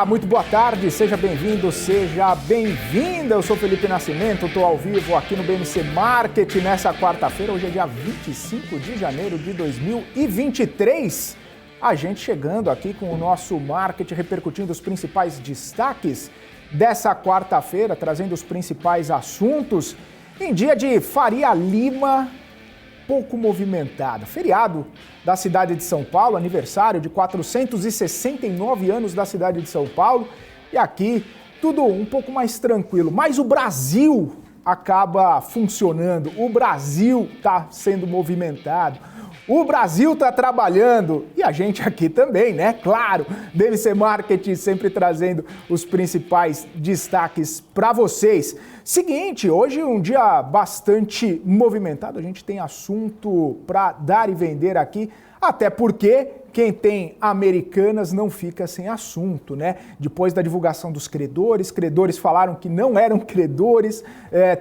Olá, muito boa tarde, seja bem-vindo, seja bem-vinda. Eu sou Felipe Nascimento, estou ao vivo aqui no BMC Market nessa quarta-feira. Hoje é dia 25 de janeiro de 2023. A gente chegando aqui com o nosso Market, repercutindo os principais destaques dessa quarta-feira, trazendo os principais assuntos em dia de Faria Lima, pouco movimentado. Feriado da cidade de São Paulo, aniversário de 469 anos da cidade de São Paulo. E aqui tudo um pouco mais tranquilo, mas o Brasil acaba funcionando, o Brasil está sendo movimentado, o Brasil está trabalhando e a gente aqui também, né? Claro, BMC Market sempre trazendo os principais destaques para vocês. Seguinte, hoje um dia bastante movimentado, a gente tem assunto para dar e vender aqui, até porque quem tem Americanas não fica sem assunto, né? Depois da divulgação dos credores falaram que não eram credores,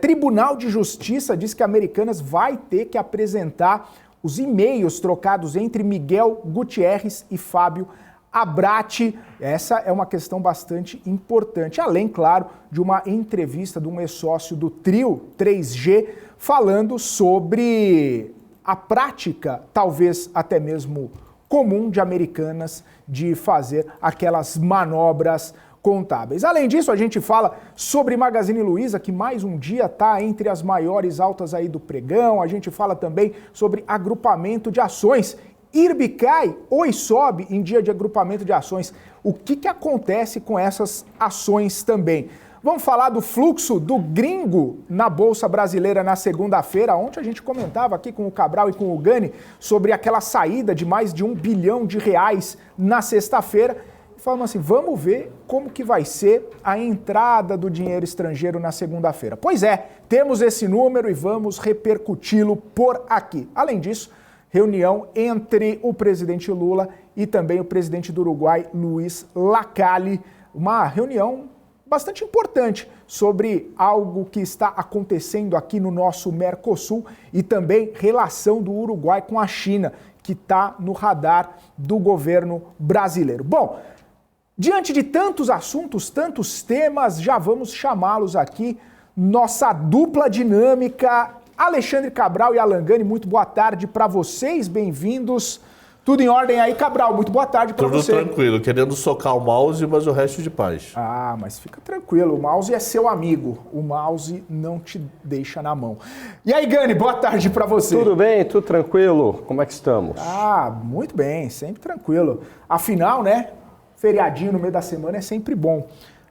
Tribunal de Justiça diz que Americanas vai ter que apresentar os e-mails trocados entre Miguel Gutierrez e Fábio Abrate. Essa é uma questão bastante importante, além, claro, de uma entrevista de um ex-sócio do Trio 3G falando sobre a prática, talvez até mesmo comum de Americanas, de fazer aquelas manobras contábeis. Além disso, a gente fala sobre Magazine Luiza, que mais um dia está entre as maiores altas aí do pregão. A gente fala também sobre agrupamento de ações. IRB cai, Oi sobe em dia de agrupamento de ações. O que acontece com essas ações também? Vamos falar do fluxo do gringo na Bolsa Brasileira na segunda-feira. Ontem a gente comentava aqui com o Cabral e com o Gani sobre aquela saída de mais de R$1 bilhão na sexta-feira. Falamos assim, vamos ver como que vai ser a entrada do dinheiro estrangeiro na segunda-feira. Pois é, temos esse número e vamos repercuti-lo por aqui. Além disso, reunião entre o presidente Lula e também o presidente do Uruguai, Luiz Lacalle. Uma reunião bastante importante sobre algo que está acontecendo aqui no nosso Mercosul e também relação do Uruguai com a China, que está no radar do governo brasileiro. Bom, diante de tantos assuntos, tantos temas, já vamos chamá-los aqui, nossa dupla dinâmica, Alexandre Cabral e Alan Gani, muito boa tarde para vocês, bem-vindos. Tudo em ordem aí, Cabral, muito boa tarde para você. Tudo tranquilo, querendo socar o mouse, mas o resto de paz. Ah, mas fica tranquilo, o mouse é seu amigo, o mouse não te deixa na mão. E aí, Gani, boa tarde para você. Tudo bem, tudo tranquilo, como é que estamos? Ah, muito bem, sempre tranquilo. Afinal, né, feriadinho no meio da semana é sempre bom.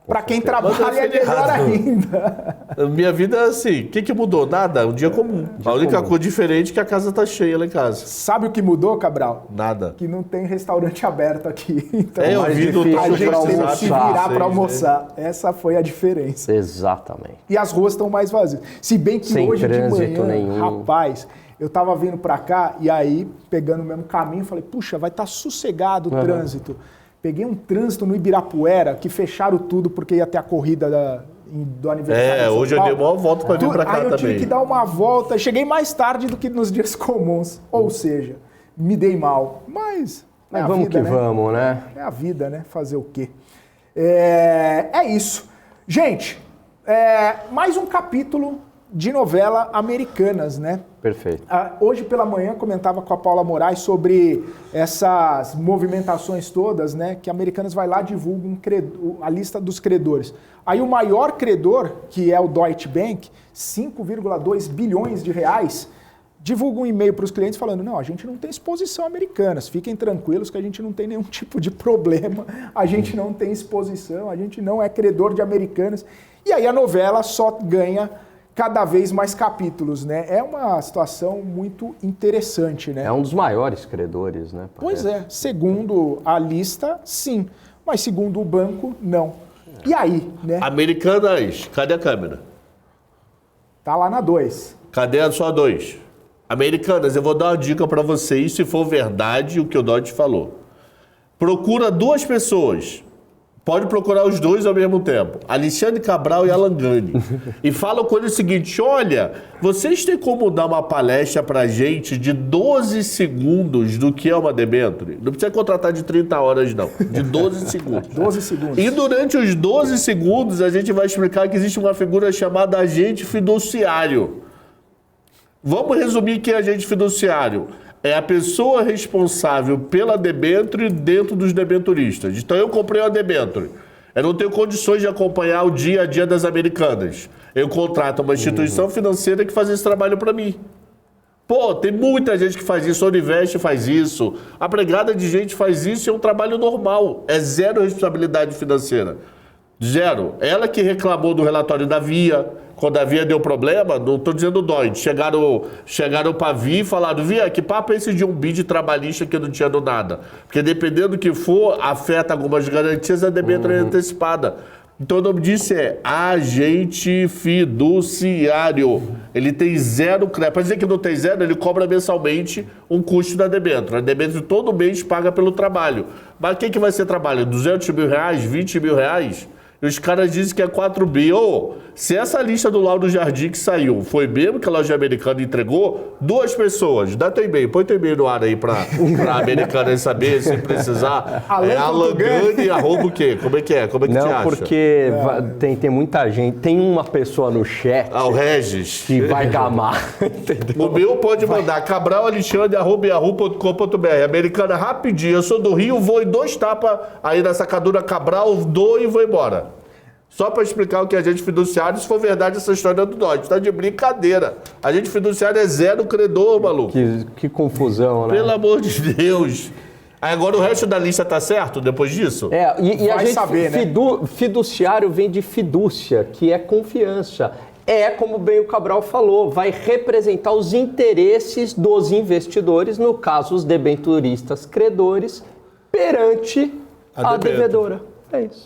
Para quem trabalha é melhor ainda. Minha vida é assim, o que mudou? Nada, um dia comum. A única coisa diferente é que a casa tá cheia lá em casa. Sabe o que mudou, Cabral? Nada. Que não tem restaurante aberto aqui. Então, eu vi do a gente tem que se virar para almoçar. Né? Essa foi a diferença. Exatamente. E as ruas estão mais vazias. Se bem que sem hoje de manhã, nenhum. rapaz, eu tava vindo para cá e aí, pegando o mesmo caminho, falei, puxa, vai estar sossegado o trânsito. Peguei um trânsito no Ibirapuera, que fecharam tudo porque ia ter a corrida do aniversário. Hoje eu dei uma volta para vir para cá também. Aí eu tive que dar uma volta, cheguei mais tarde do que nos dias comuns. Ou seja, me dei mal. Mas é a vamos vida, que né? vamos, né? É a vida, né? Fazer o quê? É isso. Gente, mais um capítulo de novela Americanas, né? Perfeito. Hoje pela manhã comentava com a Paula Moraes sobre essas movimentações todas, né? Que a Americanas vai lá e divulga a lista dos credores. Aí o maior credor, que é o Deutsche Bank, 5,2 bilhões de reais, divulga um e-mail para os clientes falando, não, a gente não tem exposição a Americanas, fiquem tranquilos que a gente não tem nenhum tipo de problema, a gente não tem exposição, a gente não é credor de Americanas. E aí a novela só ganha cada vez mais capítulos, né? É uma situação muito interessante, né? É um dos maiores credores, né? Pois é, segundo a lista, sim, mas segundo o banco, não. E aí, né? Americanas, cadê a câmera? Tá lá na 2. Cadê a sua 2? Americanas, eu vou dar uma dica para vocês, se for verdade o que o Dodge falou. Procura 2 pessoas, Pode procurar os dois ao mesmo tempo. Alexandre Cabral e Alan Gani. E falam com ele o seguinte, olha, vocês têm como dar uma palestra pra gente de 12 segundos do que é uma debênture? Não precisa contratar de 30 horas, não. De 12 segundos. 12 segundos. E durante os 12 segundos, a gente vai explicar que existe uma figura chamada agente fiduciário. Vamos resumir que é agente fiduciário. É a pessoa responsável pela debênture dentro dos debenturistas. Então eu comprei uma debênture. Eu não tenho condições de acompanhar o dia a dia das americanas. Eu contrato uma instituição financeira que faz esse trabalho para mim. Pô, tem muita gente que faz isso. A Univest faz isso. A pregada de gente faz isso e é um trabalho normal. É zero responsabilidade financeira. Zero. Ela que reclamou do relatório da Via. Quando a Via deu problema, não estou dizendo Dói, chegaram para a Via e falaram, Via, que papo é esse de um bid trabalhista que eu não tinha do nada? Porque dependendo do que for, afeta algumas garantias, a debênture é antecipada. Então o nome disso é agente fiduciário. Ele tem zero crédito. Para dizer que não tem zero, ele cobra mensalmente um custo da debênture. A debênture todo mês paga pelo trabalho. Mas quem que vai ser trabalho? 200 mil reais? 20 mil reais? E os caras dizem que é 4 bi. Ô, se essa lista do Lauro Jardim que saiu foi mesmo que a loja americana entregou, 2 pessoas. Dá teu e-mail, põe teu e-mail no ar aí pra americana saber, se precisar. Alan Gani, arroba o quê? Como é que é? Como é que não, te acha? Porque tem muita gente, tem uma pessoa no chat o Regis. que vai gamar, entendeu? O meu pode mandar cabralalexandre@yahoo.com.br. Americana, rapidinho, eu sou do Rio, vou em 2 tapas aí na sacadura Cabral, dou e vou embora. Só para explicar o que é agente fiduciário, se for verdade essa história do Dodge. Tá de brincadeira. Agente fiduciário é zero credor, maluco. Que confusão, né? Pelo amor de Deus. Aí agora o resto da lista tá certo depois disso? E a gente saber, né? Fiduciário vem de fidúcia, que é confiança. Como bem o Cabral falou, vai representar os interesses dos investidores, no caso os debenturistas credores, perante a devedora. É isso.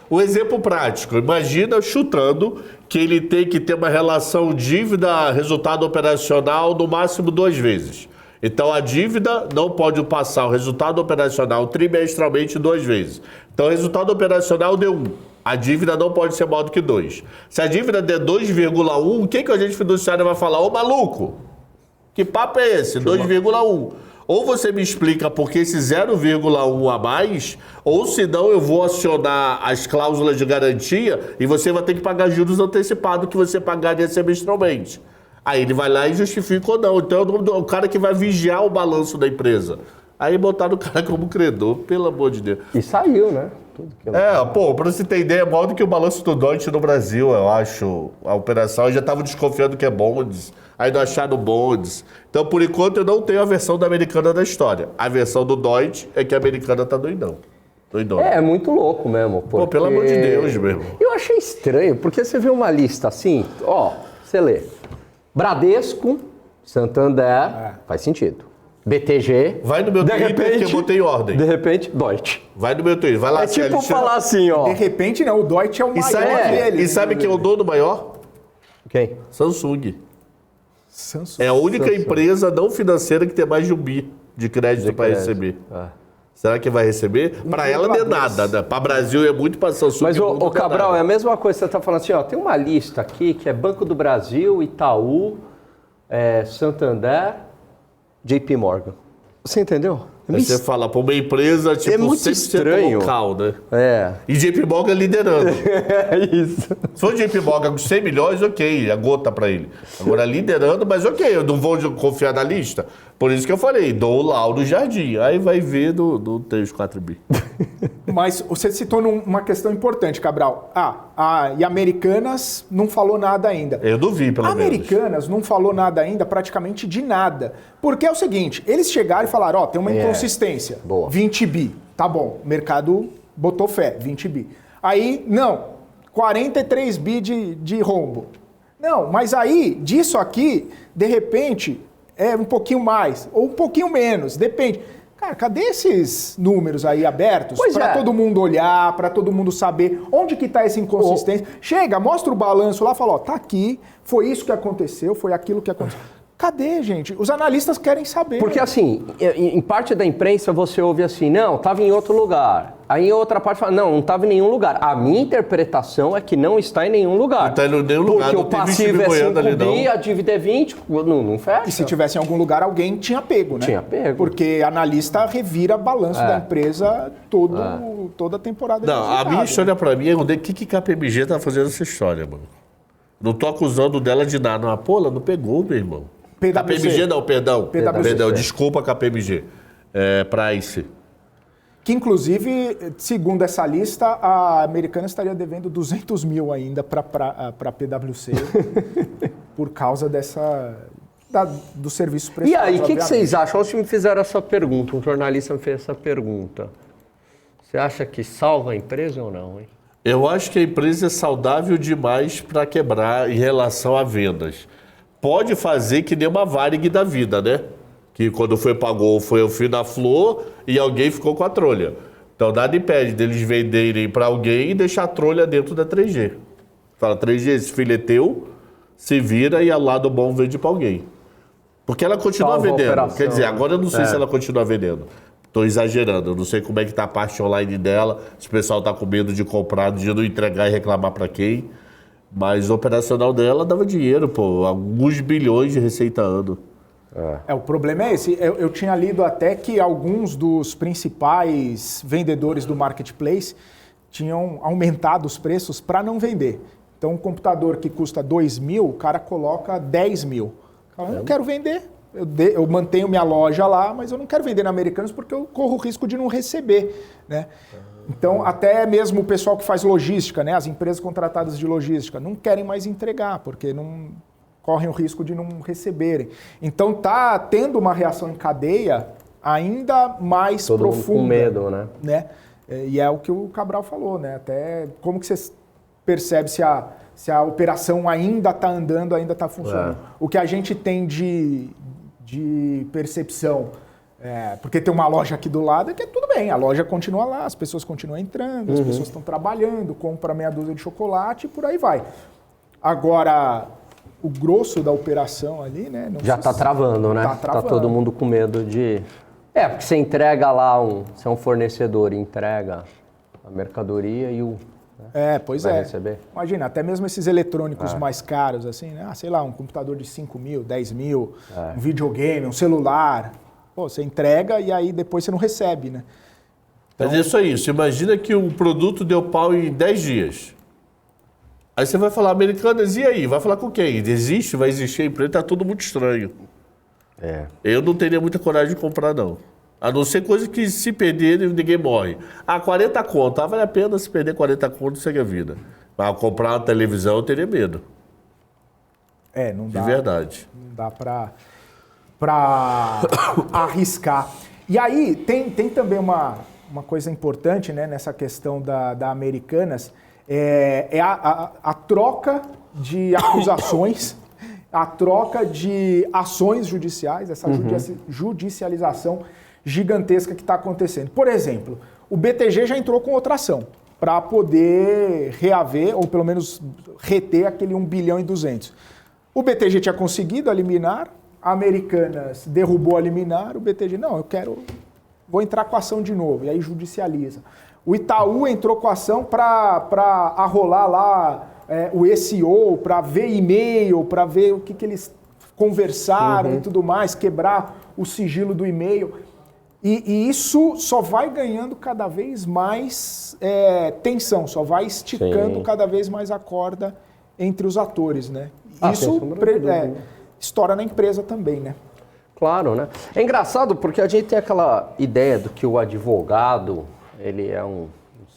O exemplo prático. Imagina chutando que ele tem que ter uma relação dívida-resultado operacional no máximo 2 vezes. Então a dívida não pode passar o resultado operacional trimestralmente 2 vezes. Então o resultado operacional deu 1. A dívida não pode ser maior do que 2. Se a dívida der 2,1, o que a agente fiduciário vai falar? Ô maluco, que papo é esse? 2,1. Ou você me explica por que esse 0,1 a mais, ou senão eu vou acionar as cláusulas de garantia e você vai ter que pagar juros antecipados que você pagaria semestralmente. Aí ele vai lá e justifica ou não. Então é o cara que vai vigiar o balanço da empresa. Aí botaram o cara como credor, pelo amor de Deus. E saiu, né? Pra você ter ideia, é maior do que o balanço do Deutsche no Brasil, eu acho. A operação, eu já estava desconfiando que é bonds, aí não acharam bonds. Então, por enquanto, eu não tenho a versão da americana da história. A versão do Deutsche é que a americana tá doidão. É muito louco mesmo. Porque... pelo amor de Deus, meu irmão. Eu achei estranho, porque você vê uma lista assim, você lê. Bradesco, Santander, faz sentido. BTG. Vai no meu Twitter que eu botei em ordem. De repente, Deutsche. Vai no meu Twitter, vai lá. É tipo falar assim, ó. De repente não, o Deutsche é o maior dele. E sabe quem é o dono maior? Quem? Samsung. É a única empresa não financeira que tem mais de 1 bi de crédito para receber. Será que vai receber? Para ela não é nada, né? Para o Brasil é muito, para Samsung. Mas, o Cabral, é a mesma coisa que você está falando assim, ó. Tem uma lista aqui que é Banco do Brasil, Itaú, Santander, JP Morgan. Você entendeu? Aí você fala para uma empresa, tipo, é muito 100% estranho. local, né? É. E JP Morgan liderando. É isso. Se for JP Morgan com 100 milhões, ok, a gota para ele. Agora liderando, mas ok, eu não vou confiar na lista. Por isso que eu falei, dou o Lauro Jardim. Aí vai ver do 3, 4 bi. Mas você citou uma questão importante, Cabral. E Americanas não falou nada ainda. Eu duvido, pelo menos. Americanas não falou nada ainda, praticamente de nada. Porque é o seguinte, eles chegaram e falaram, tem uma inconsistência. Boa. 20 bi. Tá bom, o mercado botou fé, 20 bi. Aí, não, 43 bi de rombo. Não, mas aí, disso aqui, de repente, é um pouquinho mais, ou um pouquinho menos, depende. Cara, cadê esses números aí abertos para todo mundo olhar, para todo mundo saber onde que está essa inconsistência? Chega, mostra o balanço lá, fala, tá aqui, foi isso que aconteceu, foi aquilo que aconteceu. Cadê, gente? Os analistas querem saber. Porque assim, em parte da imprensa você ouve assim, não, estava em outro lugar. Aí em outra parte fala, não estava em nenhum lugar. A minha interpretação é que não está em nenhum lugar. Não está em nenhum lugar. Porque o passivo é 5 bi, a dívida é 20, não fecha. E se tivesse em algum lugar, alguém tinha pego, né? Tinha pego. Porque analista revira balanço da empresa toda a temporada. Não, a minha história pra mim é o que KPMG tá fazendo essa história, mano. Não tô acusando dela de nada. Não, pô, ela não pegou, meu irmão. KPMG não, perdão. Perdão, desculpa, KPMG. Price. Que, inclusive, segundo essa lista, a Americana estaria devendo 200 mil ainda para a PwC por causa do serviço prestado. E aí, o que vocês acham? Ontem me fizeram essa pergunta, um jornalista me fez essa pergunta. Você acha que salva a empresa ou não, hein? Eu acho que a empresa é saudável demais para quebrar em relação a vendas. Pode fazer que nem uma Varig da vida, né? Que quando pagou foi o fio da flor e alguém ficou com a trolha. Então nada impede deles venderem para alguém e deixar a trolha dentro da 3G. Fala, 3G, esse filho é teu, se vira e ao lado bom vende para alguém. Porque ela continua vendendo. Quer dizer, agora eu não sei se ela continua vendendo. Estou exagerando, eu não sei como é que está a parte online dela, se o pessoal está com medo de comprar, de não entregar e reclamar para quem. Mas o operacional dela dava dinheiro, pô, alguns bilhões de receita ano. O problema é esse. Eu tinha lido até que alguns dos principais vendedores do marketplace tinham aumentado os preços para não vender. Então, um computador que custa 2 mil, o cara coloca 10 mil. Eu não quero vender. Eu mantenho minha loja lá, mas eu não quero vender na Americanas porque eu corro o risco de não receber, né? Então, até mesmo o pessoal que faz logística, né? As empresas contratadas de logística não querem mais entregar, porque não correm o risco de não receberem. Então, tá tendo uma reação em cadeia ainda mais todo profunda. Mundo com medo, né? E é o que o Cabral falou, né? Até como que você percebe se a operação ainda está andando, ainda está funcionando. O que a gente tem de percepção, porque tem uma loja aqui do lado, é que tudo bem, a loja continua lá, as pessoas continuam entrando, as pessoas estão trabalhando, compra meia dúzia de chocolate e por aí vai. Agora, o grosso da operação ali, né? Já está travando, né? Tá todo mundo com medo de... porque você entrega lá, você é um fornecedor, entrega a mercadoria e o... Pois vai é. Receber. Imagina, até mesmo esses eletrônicos mais caros, assim, né? Sei lá, um computador de 5 mil, 10 mil, um videogame, um celular. Pô, você entrega e aí depois você não recebe, né? Então... Mas é só isso. Imagina que um produto deu pau em 10 dias. Aí você vai falar, Americanas, e aí? Vai falar com quem? Existe? Vai existir a empresa? Tá tudo muito estranho. Eu não teria muita coragem de comprar, não. A não ser coisa que se perder, ninguém morre. 40 conto. Vale a pena se perder 40 conto, segue a vida. Mas comprar uma televisão, eu teria medo. Não dá. De verdade. Não dá pra arriscar. E aí, tem também uma coisa importante, né, nessa questão da Americanas, a troca de acusações, a troca de ações judiciais, essa judicialização gigantesca que está acontecendo. Por exemplo, o BTG já entrou com outra ação para poder reaver, ou pelo menos reter aquele 1 bilhão e 200. O BTG tinha conseguido a liminar, a Americanas derrubou a liminar, o BTG, não, vou entrar com a ação de novo, e aí judicializa. O Itaú entrou com a ação para arrolar lá o SEO, para ver e-mail, para ver o que eles conversaram e tudo mais, quebrar o sigilo do e-mail. E isso só vai ganhando cada vez mais tensão, só vai esticando cada vez mais a corda entre os atores, né? Isso estoura na empresa também, né? Claro, né? É engraçado porque a gente tem aquela ideia do que o advogado, ele é um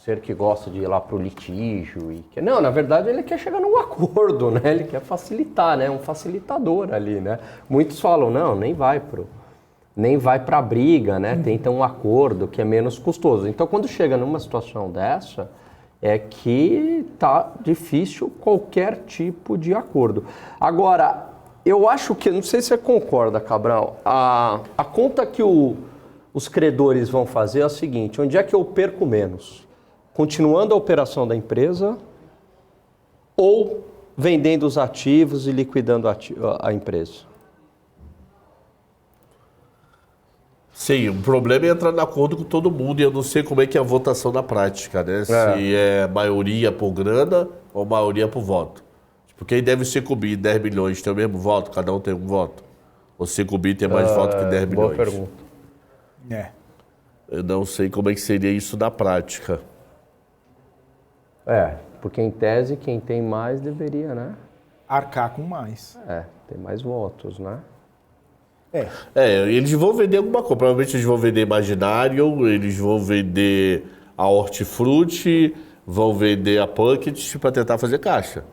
ser que gosta de ir lá pro litígio e que não, na verdade ele quer chegar num acordo, né? Ele quer facilitar, né? Um facilitador ali, né? Muitos falam, não, nem vai para a briga, né? Tenta um acordo que é menos custoso. Então, quando chega numa situação dessa, é que tá difícil qualquer tipo de acordo. Agora, eu acho que, não sei se você concorda, Cabral, a conta que os credores vão fazer é a seguinte: onde é que eu perco menos? Continuando a operação da empresa ou vendendo os ativos e liquidando a empresa? Sim, o problema é entrar em acordo com todo mundo e eu não sei como é que é a votação na prática, né? Se é maioria por grana ou maioria por voto. Tipo, quem deve ser Cicobi, 10 milhões, tem o mesmo voto? Cada um tem um voto? Ou Cicobi tem mais voto que 10 milhões? Boa pergunta. Eu não sei como é que seria isso na prática. Porque em tese quem tem mais deveria, né? Arcar com mais. Ter mais votos, né? Eles vão vender alguma coisa. Provavelmente eles vão vender Imaginário, eles vão vender a Hortifruti, vão vender a Pocket para tentar fazer caixa.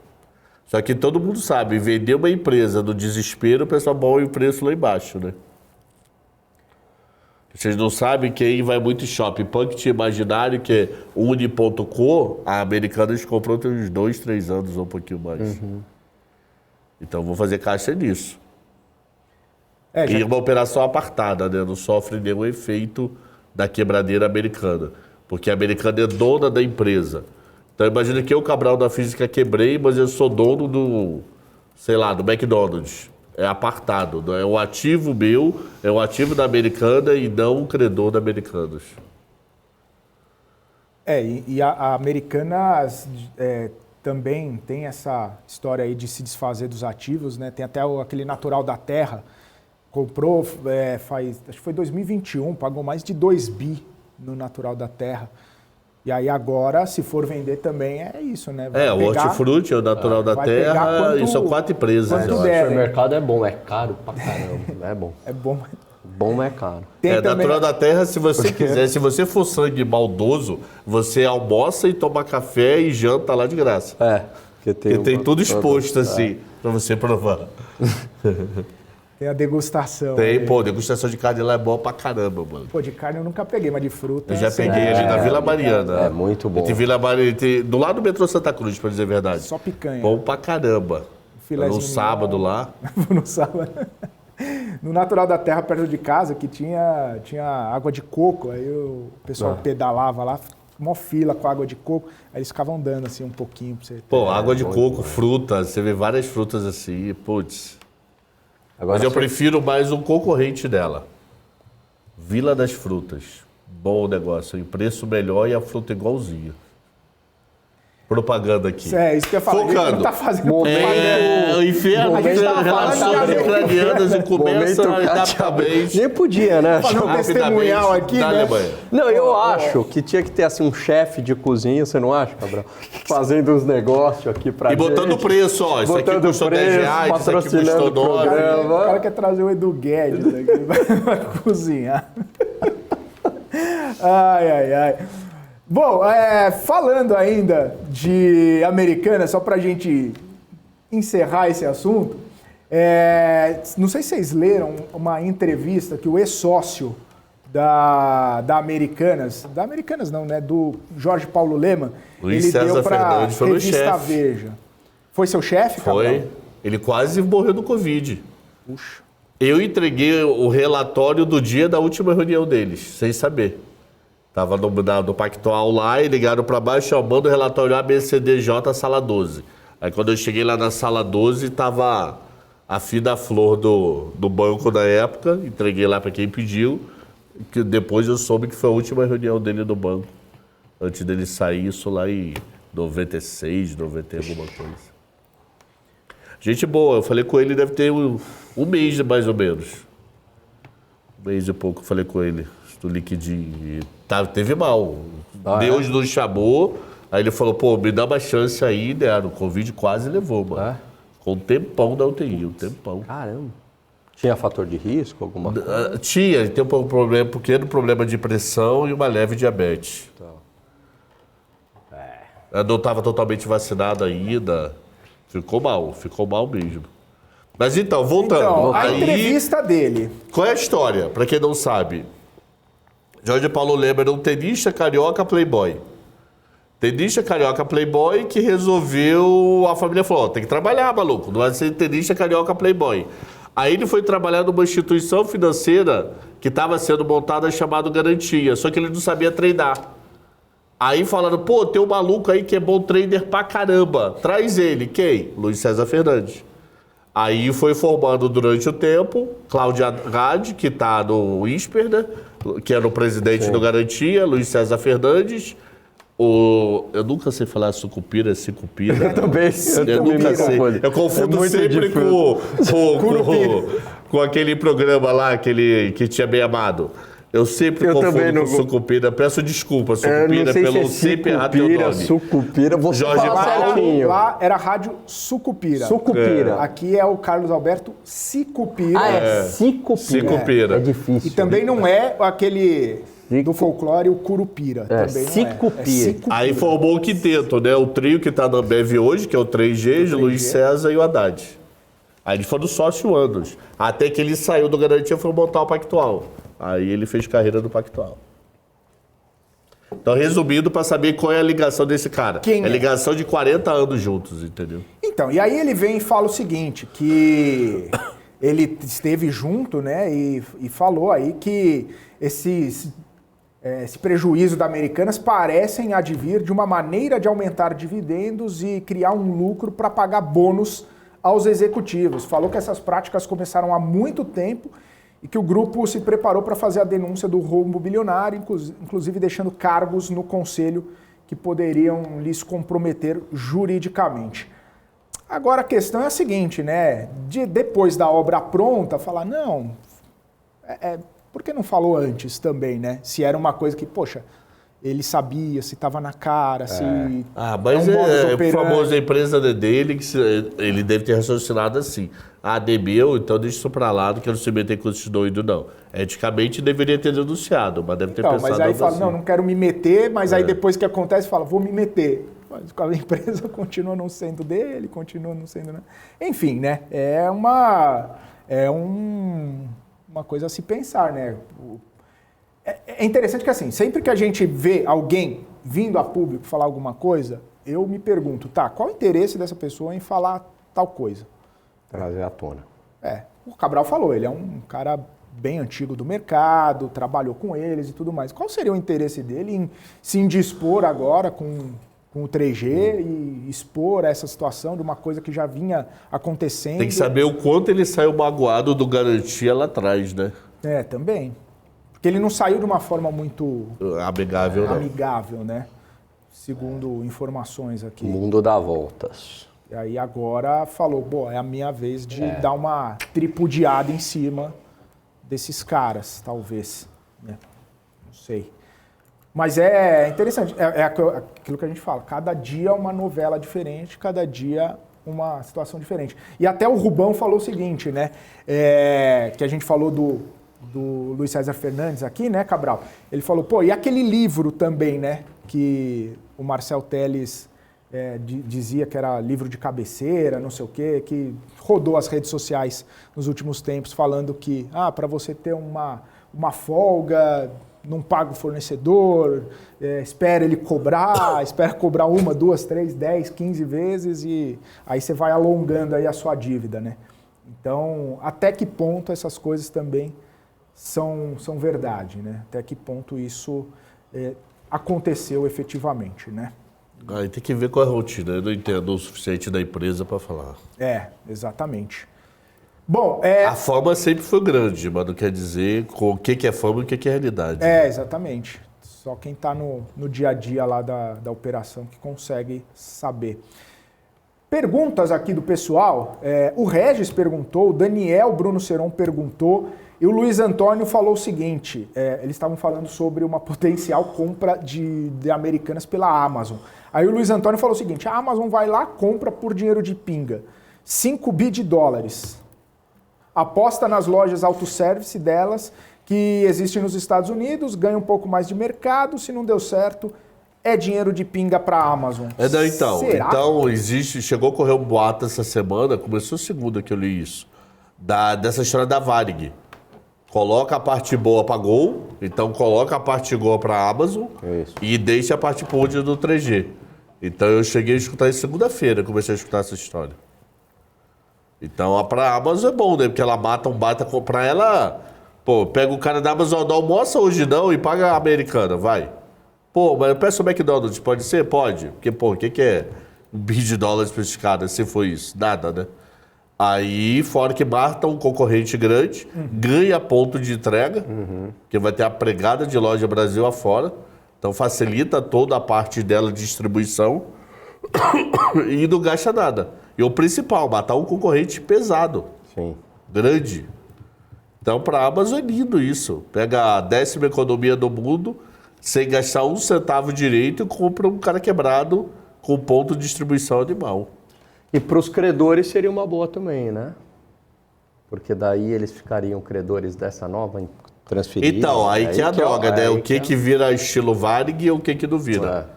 Só que todo mundo sabe, vender uma empresa no desespero, o pessoal põe o preço lá embaixo, né? Vocês não sabem quem vai muito em shopping. Pocket Imaginário, que é Uni.co, a Americanas comprou tem uns 2, 3 anos ou um pouquinho mais. Então vou fazer caixa nisso. E uma operação apartada, né? Não sofre nenhum efeito da quebradeira americana. Porque a Americana é dona da empresa. Então imagina que eu, Cabral da Física, quebrei, mas eu sou dono do, sei lá, do McDonald's. É apartado. É um ativo meu, é um ativo da Americana e não um credor da Americanas. E a Americanas também tem essa história aí de se desfazer dos ativos, né? Tem até aquele Natural da Terra. Comprou, acho que foi 2021, pagou mais de 2 bi no Natural da Terra. E aí agora, se for vender também, é isso, né? O Hortifruti, o Natural da Terra, e são 4 empresas. O supermercado é bom, é caro pra caramba. É bom. É bom. Bom, mas é caro. Natural da Terra, se você quiser, se você for sangue maldoso, você almoça e toma café e janta lá de graça. Porque tem tudo exposto assim, pra você provar. Tem a degustação. Tem, degustação de carne lá é boa pra caramba, mano. De carne eu nunca peguei, mas de fruta... Eu já peguei ali na Vila Mariana. É muito bom. Do lado do metrô Santa Cruz, pra dizer a verdade. Só picanha. Bom pra caramba. No sábado lá. No sábado. No Natural da Terra, perto de casa, que tinha água de coco. Aí o pessoal pedalava lá, mó fila com água de coco. Aí eles ficavam dando assim um pouquinho pra você... água de coco, frutas. Você vê várias frutas assim, putz... Agora Mas eu prefiro mais um concorrente dela. Vila das Frutas. Bom negócio. Em preço melhor e a fruta igualzinha. Propaganda aqui. Isso que eu ia falar. Focando. Não tá fazendo o inferno, relações ucranianas e começa a dar parabéns. Nem podia, né? Fazer um testemunhal aqui, da né? Alemanha. Não, eu acho que tinha que ter assim um chefe de cozinha, você não acha, Cabral? Fazendo uns negócios aqui pra gente. E botando o preço, ó. Isso aqui custou 10 reais, isso aqui custou 9. O cara quer trazer o Edu Guedes aqui pra cozinhar. Ai. Bom, falando ainda de Americanas, só para a gente encerrar esse assunto, não sei se vocês leram uma entrevista que o ex-sócio da Americanas não, né, do Jorge Paulo Lemann, ele deu para a revista Veja. Foi seu chefe, Cabral? Foi. Ele quase morreu do Covid. Puxa. Eu entreguei o relatório do dia da última reunião deles, sem saber. Estava no Pactual lá e ligaram para baixo, manda o relatório ABCDJ, sala 12. Aí quando eu cheguei lá na sala 12, estava a fina flor do banco na época, entreguei lá para quem pediu, que depois eu soube que foi a última reunião dele no banco, antes dele sair, isso lá em 96, 90 alguma coisa. Gente boa, eu falei com ele, deve ter um mês mais ou menos. Um mês e pouco eu falei com ele, do liquidinho. Teve mal. Deus nos chamou, aí ele falou, me dá uma chance aí, né? O Covid quase levou, mano. Com um tempão da UTI, um tempão. Caramba. Tinha fator de risco, alguma coisa? Tinha, ele tem um pequeno problema de pressão e uma leve diabetes. Não estava totalmente vacinado ainda. Ficou mal mesmo. Mas então, voltando. Então, a entrevista dele. Qual é a história? Para quem não sabe, Jorge Paulo Lemann era um tenista carioca playboy. Tenista carioca playboy que resolveu... A família falou, tem que trabalhar, maluco. Não vai ser tenista carioca playboy. Aí ele foi trabalhar numa instituição financeira que estava sendo montada chamada Garantia. Só que ele não sabia treinar. Aí falaram, tem um maluco aí que é bom trader pra caramba. Traz ele. Quem? Luiz César Fernandes. Aí foi formando durante o tempo Cláudio Haddad, que está no INSPER, né? Que era o presidente do Garantia, Luiz César Fernandes. Eu nunca sei falar sucupira, sicupira. Eu também. Eu nunca sei. Eu confundo sempre com aquele programa lá, aquele que tinha Bem Amado. Eu sempre confundo com sucupira. Peço desculpa, sucupira, pelo sempre errar teu nome. Sucupira, você Jorge fala certinho. Lá era Rádio Sucupira. Sucupira. Aqui é o Carlos Alberto Sicupira. Sicupira. Sicupira. É difícil. E também não é aquele do folclore, o Curupira. Também Sicupira. É Sicupira. Aí formou o quinteto, né? O trio que tá na Ambev hoje, que é o 3G, Luiz César e o Haddad. Aí eles foram sócio anos. Até que ele saiu do Garantia e foi montar o Pactual. Aí ele fez carreira no Pactual. Então, resumindo, para saber qual é a ligação desse cara. Quem é? Ligação de 40 anos juntos, entendeu? Então, e aí ele vem e fala o seguinte, que ele esteve junto, né, e falou aí que esse prejuízo da Americanas parecem advir de uma maneira de aumentar dividendos e criar um lucro para pagar bônus aos executivos. Falou que essas práticas começaram há muito tempo e que o grupo se preparou para fazer a denúncia do rombo bilionário, inclusive deixando cargos no conselho que poderiam lhes comprometer juridicamente. Agora a questão é a seguinte, né? Depois da obra pronta, falar, não, por que não falou antes também, né? Se era uma coisa que, poxa, ele sabia, se estava na cara, se... Mas é o famoso a empresa dele, que ele deve ter raciocinado assim. Debeu, então deixa isso pra lá, não quero se meter com esses doidos, não. Eticamente deveria ter denunciado, mas deve ter pensado mas aí fala, assim. não quero me meter, mas aí depois que acontece, fala, vou me meter. Mas a empresa continua não sendo dele, continua não sendo... Né? Enfim, né? É uma coisa a se pensar, né? É interessante que, assim, sempre que a gente vê alguém vindo a público falar alguma coisa, eu me pergunto, qual o interesse dessa pessoa em falar tal coisa? Trazer à tona. O Cabral falou, ele é um cara bem antigo do mercado, trabalhou com eles e tudo mais. Qual seria o interesse dele em se indispor agora com o 3G e expor essa situação de uma coisa que já vinha acontecendo? Tem que saber o quanto ele saiu magoado do Garantia lá atrás, né? Também. Porque ele não saiu de uma forma muito amigável, né? Segundo informações aqui. O mundo dá voltas. E aí agora falou, é a minha vez de dar uma tripudiada em cima desses caras, talvez. Né? Não sei. Mas é interessante, é aquilo que a gente fala, cada dia uma novela diferente, cada dia uma situação diferente. E até o Rubão falou o seguinte, né? Que a gente falou do Luiz César Fernandes aqui, né, Cabral? Ele falou, e aquele livro também, né, que o Marcel Telles dizia que era livro de cabeceira, não sei o quê, que rodou as redes sociais nos últimos tempos, falando que, para você ter uma folga, não paga o fornecedor, espera ele cobrar, espera cobrar 1, 2, 3, 10, 15 vezes e aí você vai alongando aí a sua dívida, né? Então, até que ponto essas coisas também são verdade, né? Até que ponto isso aconteceu efetivamente, né? Aí tem que ver qual é a rotina. Eu não entendo o suficiente da empresa para falar. Exatamente. Bom, a fama sempre foi grande, mas não quer dizer o que é fama e o que é realidade. Exatamente. Só quem está no dia a dia lá da operação que consegue saber. Perguntas aqui do pessoal. O Regis perguntou, o Daniel Bruno Seron perguntou e o Luiz Antônio falou o seguinte, eles estavam falando sobre uma potencial compra de Americanas pela Amazon. Aí o Luiz Antônio falou o seguinte, a Amazon vai lá, compra por dinheiro de pinga, 5 bi de dólares. Aposta nas lojas autosservice delas, que existem nos Estados Unidos, ganha um pouco mais de mercado, se não deu certo, é dinheiro de pinga para a Amazon. Será? Então existe, chegou a correr um boato essa semana, começou segunda que eu li isso, dessa história da Varig. Coloca a parte boa para Gol, então coloca a parte boa para a Amazon e deixa a parte podre do 3G. Então eu cheguei a escutar isso segunda-feira, comecei a escutar essa história. Então para a Amazon é bom, né? Porque ela mata um bata para ela. Pega o cara da Amazon, não almoça hoje não e paga a Americana, vai. Mas eu peço o McDonald's, pode ser? Pode. Porque, o que é $1 bilhão para esses caras, se for isso? Nada, né? Aí, fora que mata um concorrente grande, ganha ponto de entrega, que vai ter a pregada de loja Brasil afora. Então, facilita toda a parte dela de distribuição e não gasta nada. E o principal, matar um concorrente pesado, Sim. grande. Então, para a Amazon é lindo isso. Pega a 10ª economia do mundo, sem gastar um centavo direito, e compra um cara quebrado com ponto de distribuição animal. E para os credores seria uma boa também, né? Porque daí eles ficariam credores dessa nova transferida. Então, aí que é a droga, né? O que vira estilo Varig e o que não vira.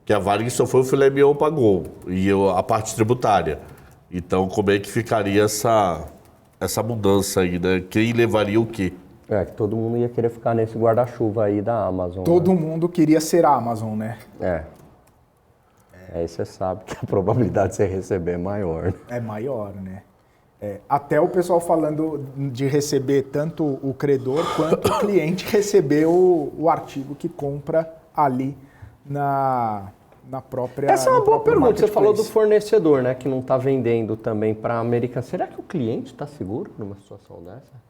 Que a Varig só foi o filé mignon pagou, e a parte tributária. Então, como é que ficaria essa mudança aí, né? Quem levaria o quê? Que todo mundo ia querer ficar nesse guarda-chuva aí da Amazon. Todo mundo queria ser a Amazon, né? Aí você sabe que a probabilidade de você receber é maior. É maior, né? Até o pessoal falando de receber tanto o credor quanto o cliente receber o artigo que compra ali na própria. Essa é uma boa pergunta. Você falou do marketplace. fornecedor, né? Que não está vendendo também para a Americana. Será que o cliente está seguro numa situação dessa?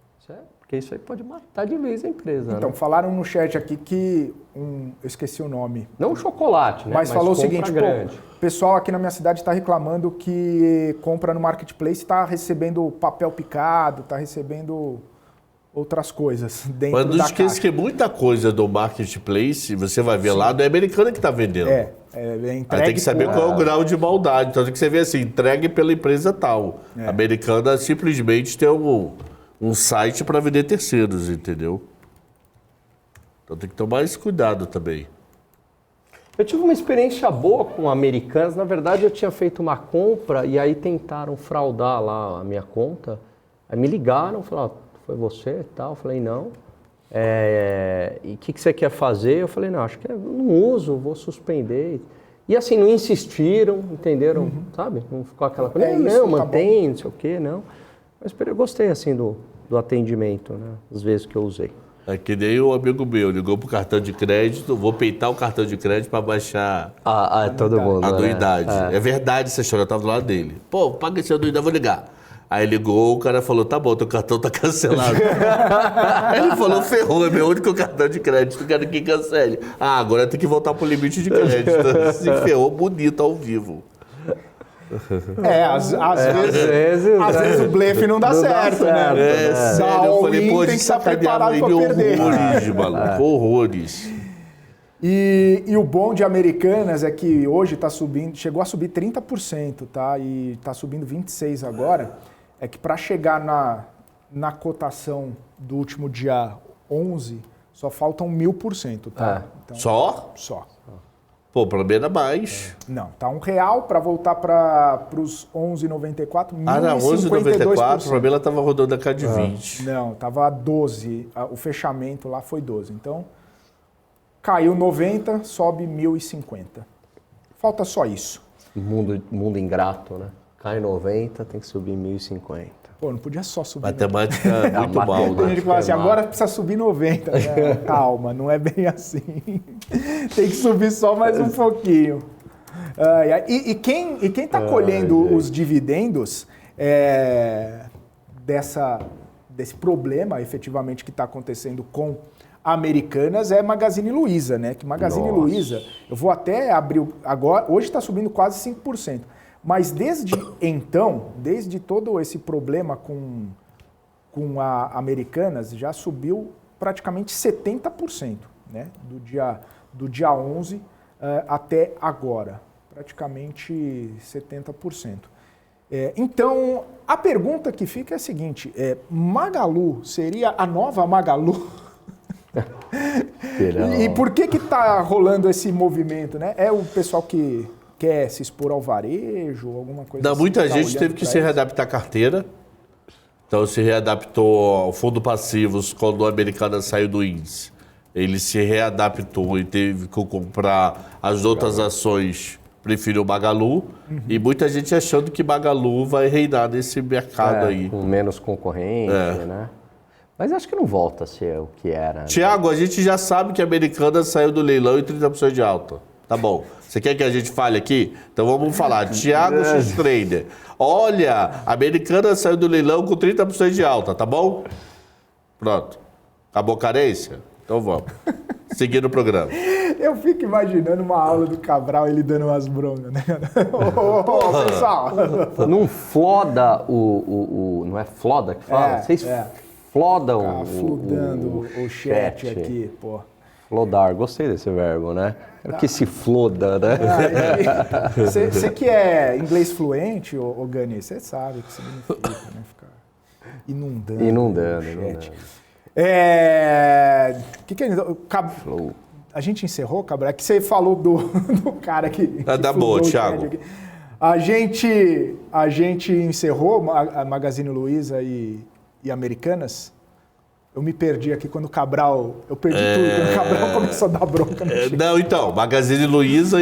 Porque isso aí pode matar de vez a empresa. Então, né? falaram no chat aqui que eu esqueci o nome. Não o chocolate, né? Mas falou o seguinte, grande. o pessoal aqui na minha cidade está reclamando que compra no marketplace está recebendo papel picado, está recebendo outras coisas dentro Mas não da esqueça caixa. que muita coisa do marketplace, você vai ver lá, não é a Americana que está vendendo. É Aí entregue tem que saber qual é o grau de maldade. Então tem que você ver assim, entregue pela empresa tal. A Americana simplesmente tem um site para vender terceiros, entendeu? Então tem que tomar esse cuidado também. Eu tive uma experiência boa com Americanas. Na verdade, eu tinha feito uma compra e aí tentaram fraudar lá a minha conta. Aí me ligaram, falaram, foi você e tal? Eu falei, não. E o que você quer fazer? Eu falei, não, acho que eu não uso, vou suspender. E assim, não insistiram, entenderam, sabe? Não ficou aquela coisa, não, mantém, não sei o quê, não. Mas eu gostei, assim, do atendimento, né? Às vezes que eu usei. É que nem o amigo meu, ligou pro cartão de crédito, vou peitar o cartão de crédito para baixar Todo mundo, a anuidade. Né? É verdade essa história, eu tava do lado dele. Pô, paga esse anuidade, vou ligar. Aí ligou, o cara falou, tá bom, teu cartão tá cancelado. Ele falou, ferrou, é meu único cartão de crédito, quero que cancele. Agora tem que voltar pro limite de crédito. Se ferrou bonito ao vivo. Às vezes o blefe não dá certo, né? Sério, eu falei, pô, tem que estar preparado para perder. Horrores, maluco, horrores. E o bom de Americanas é que hoje está subindo, chegou a subir 30%, tá? E está subindo 26% agora. É que para chegar na cotação do último dia 11, só faltam 1000%, tá? Então, Só? Só. Pô, pelo menos mais. Não, tá R$1 para voltar para os 11,94, 1.052%. Não, 11,94, para mim ela estava rodando a cada de 20. Não, tava 12, o fechamento lá foi 12. Então, caiu 90, sobe 1.050. Falta só isso. Mundo ingrato, né? Cai 90, tem que subir 1.050. Pô, não podia só subir. Matemática é muito mal, Tem gente né? que fala assim, agora precisa subir 90. Né? Calma, não é bem assim. Tem que subir só mais um pouquinho. E quem está colhendo os dividendos desse problema, efetivamente, que está acontecendo com Americanas é Magazine Luiza, né? Que Magazine Luiza, eu vou até abrir agora, hoje está subindo quase 5%. Mas desde então, desde todo esse problema com a Americanas, já subiu praticamente 70%, né? Do dia 11 até agora. Praticamente 70%. Então, a pergunta que fica é a seguinte, Magalu seria a nova Magalu? E por que está rolando esse movimento, né? É o pessoal que quer se expor ao varejo, alguma coisa assim? Muita gente teve que se readaptar à carteira. Então se readaptou ao fundo passivos quando a Americana saiu do índice. Ele se readaptou e teve que comprar as outras ações, preferiu o Magalu. E muita gente achando que Magalu vai reinar nesse mercado aí. Com menos concorrência, né? Mas acho que não volta a ser o que era. Tiago, a gente já sabe que a Americana saiu do leilão em 30% de alta. Tá bom. Você quer que a gente fale aqui? Então vamos falar. Thiago X-Trader. Olha, a Americana saiu do leilão com 30% de alta, tá bom? Pronto. Acabou carência? Então vamos. Seguindo o programa. Eu fico imaginando uma aula do Cabral, ele dando umas broncas, né? Ô, pessoal. Não floda não é floda que fala? Vocês flodam flodando o chat aqui, pô. Flodar, gostei desse verbo, né? Quero que se floda, né? Você que é inglês fluente, ô Gani, você sabe o que significa, né? Ficar inundando. A gente encerrou, Cabral? É que você falou do cara que Dá boa, Thiago. A gente encerrou a Magazine Luiza e Americanas. Eu me perdi aqui quando o Cabral... Eu perdi tudo quando o Cabral começou a dar bronca no time. Não, então, Magazine Luiza,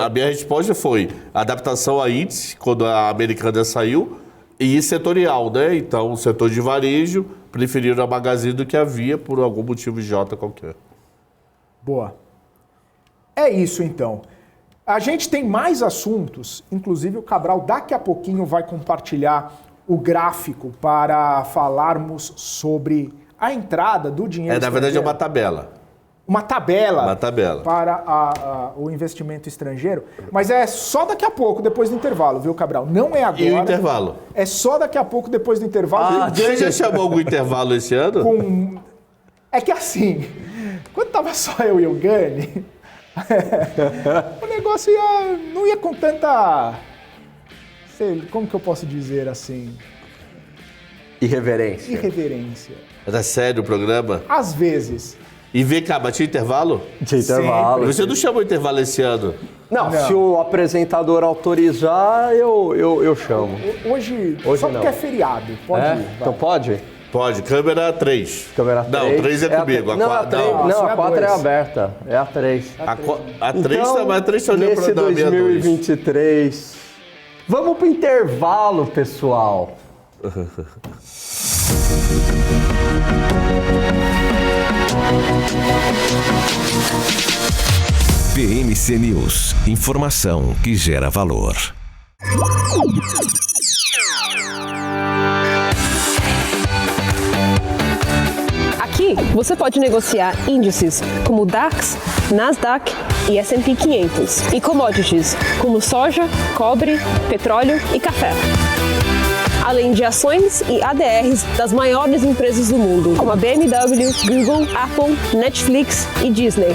a minha resposta foi adaptação a índice, quando a Americana saiu, e setorial, né? Então, o setor de varejo preferiram a Magazine do que havia, por algum motivo J qualquer. Boa. É isso, então. A gente tem mais assuntos, inclusive o Cabral daqui a pouquinho vai compartilhar o gráfico para falarmos sobre a entrada do dinheiro Na verdade, é uma tabela. Uma tabela para o investimento estrangeiro, mas é só daqui a pouco, depois do intervalo, viu, Cabral? Não é agora. E o intervalo? É só daqui a pouco, depois do intervalo. Você já chamou algum intervalo esse ano? É que assim, quando tava só eu e o Gani, o negócio não ia com tanta... como que eu posso dizer assim? Irreverência. Era sério o programa? Às vezes. E vem cá, batia intervalo? De intervalo. Você não chamou intervalo esse ano? Não, se o apresentador autorizar, eu chamo. Hoje só porque é feriado. Pode ir. Então pode? Pode. Câmera 3. Câmera 3. Não, 3 é comigo. A 4 é aberta. É a 3. A 3 então, mas a 3 tá olhando pra dar minha 2023. Vamos pro intervalo, pessoal. BMC News. Informação que gera valor. Aqui você pode negociar índices como o DAX, Nasdaq e S&P 500 e commodities como soja, cobre, petróleo e café. Além de ações e ADRs das maiores empresas do mundo, como a BMW, Google, Apple, Netflix e Disney.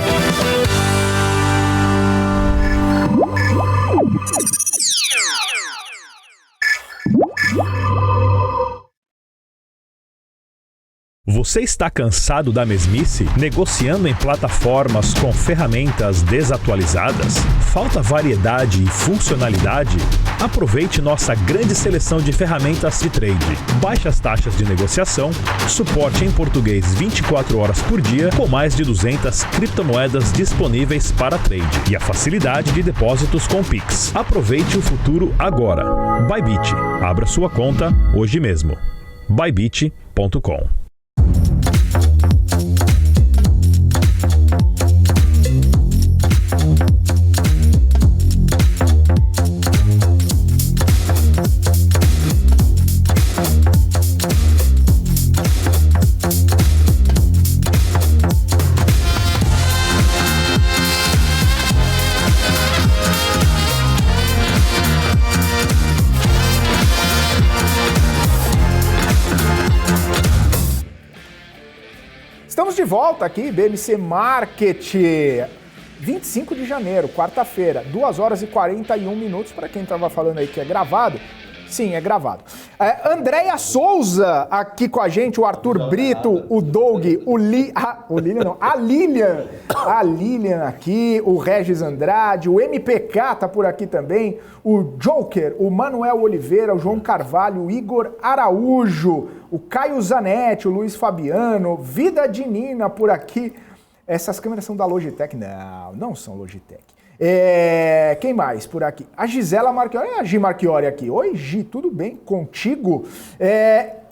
Você está cansado da mesmice? Negociando em plataformas com ferramentas desatualizadas? Falta variedade e funcionalidade? Aproveite nossa grande seleção de ferramentas de trade. Baixas taxas de negociação, suporte em português 24 horas por dia, com mais de 200 criptomoedas disponíveis para trade e a facilidade de depósitos com Pix. Aproveite o futuro agora. Bybit. Abra sua conta hoje mesmo. Bybit.com. Estamos de volta aqui, BMC Market, 25 de janeiro, quarta-feira, 2 horas e 41 minutos, para quem estava falando aí que é gravado. Sim, é gravado. Andréia Souza aqui com a gente, o Arthur Brito, o Doug, a Lilian aqui, o Regis Andrade, o MPK tá por aqui também, o Joker, o Manuel Oliveira, o João Carvalho, o Igor Araújo, o Caio Zanetti, o Luiz Fabiano, Vida de Nina por aqui. Essas câmeras são da Logitech? Não são Logitech. Quem mais por aqui? A Gisela Marchiori, a Gi Marchiori aqui. Oi, Gi, tudo bem contigo?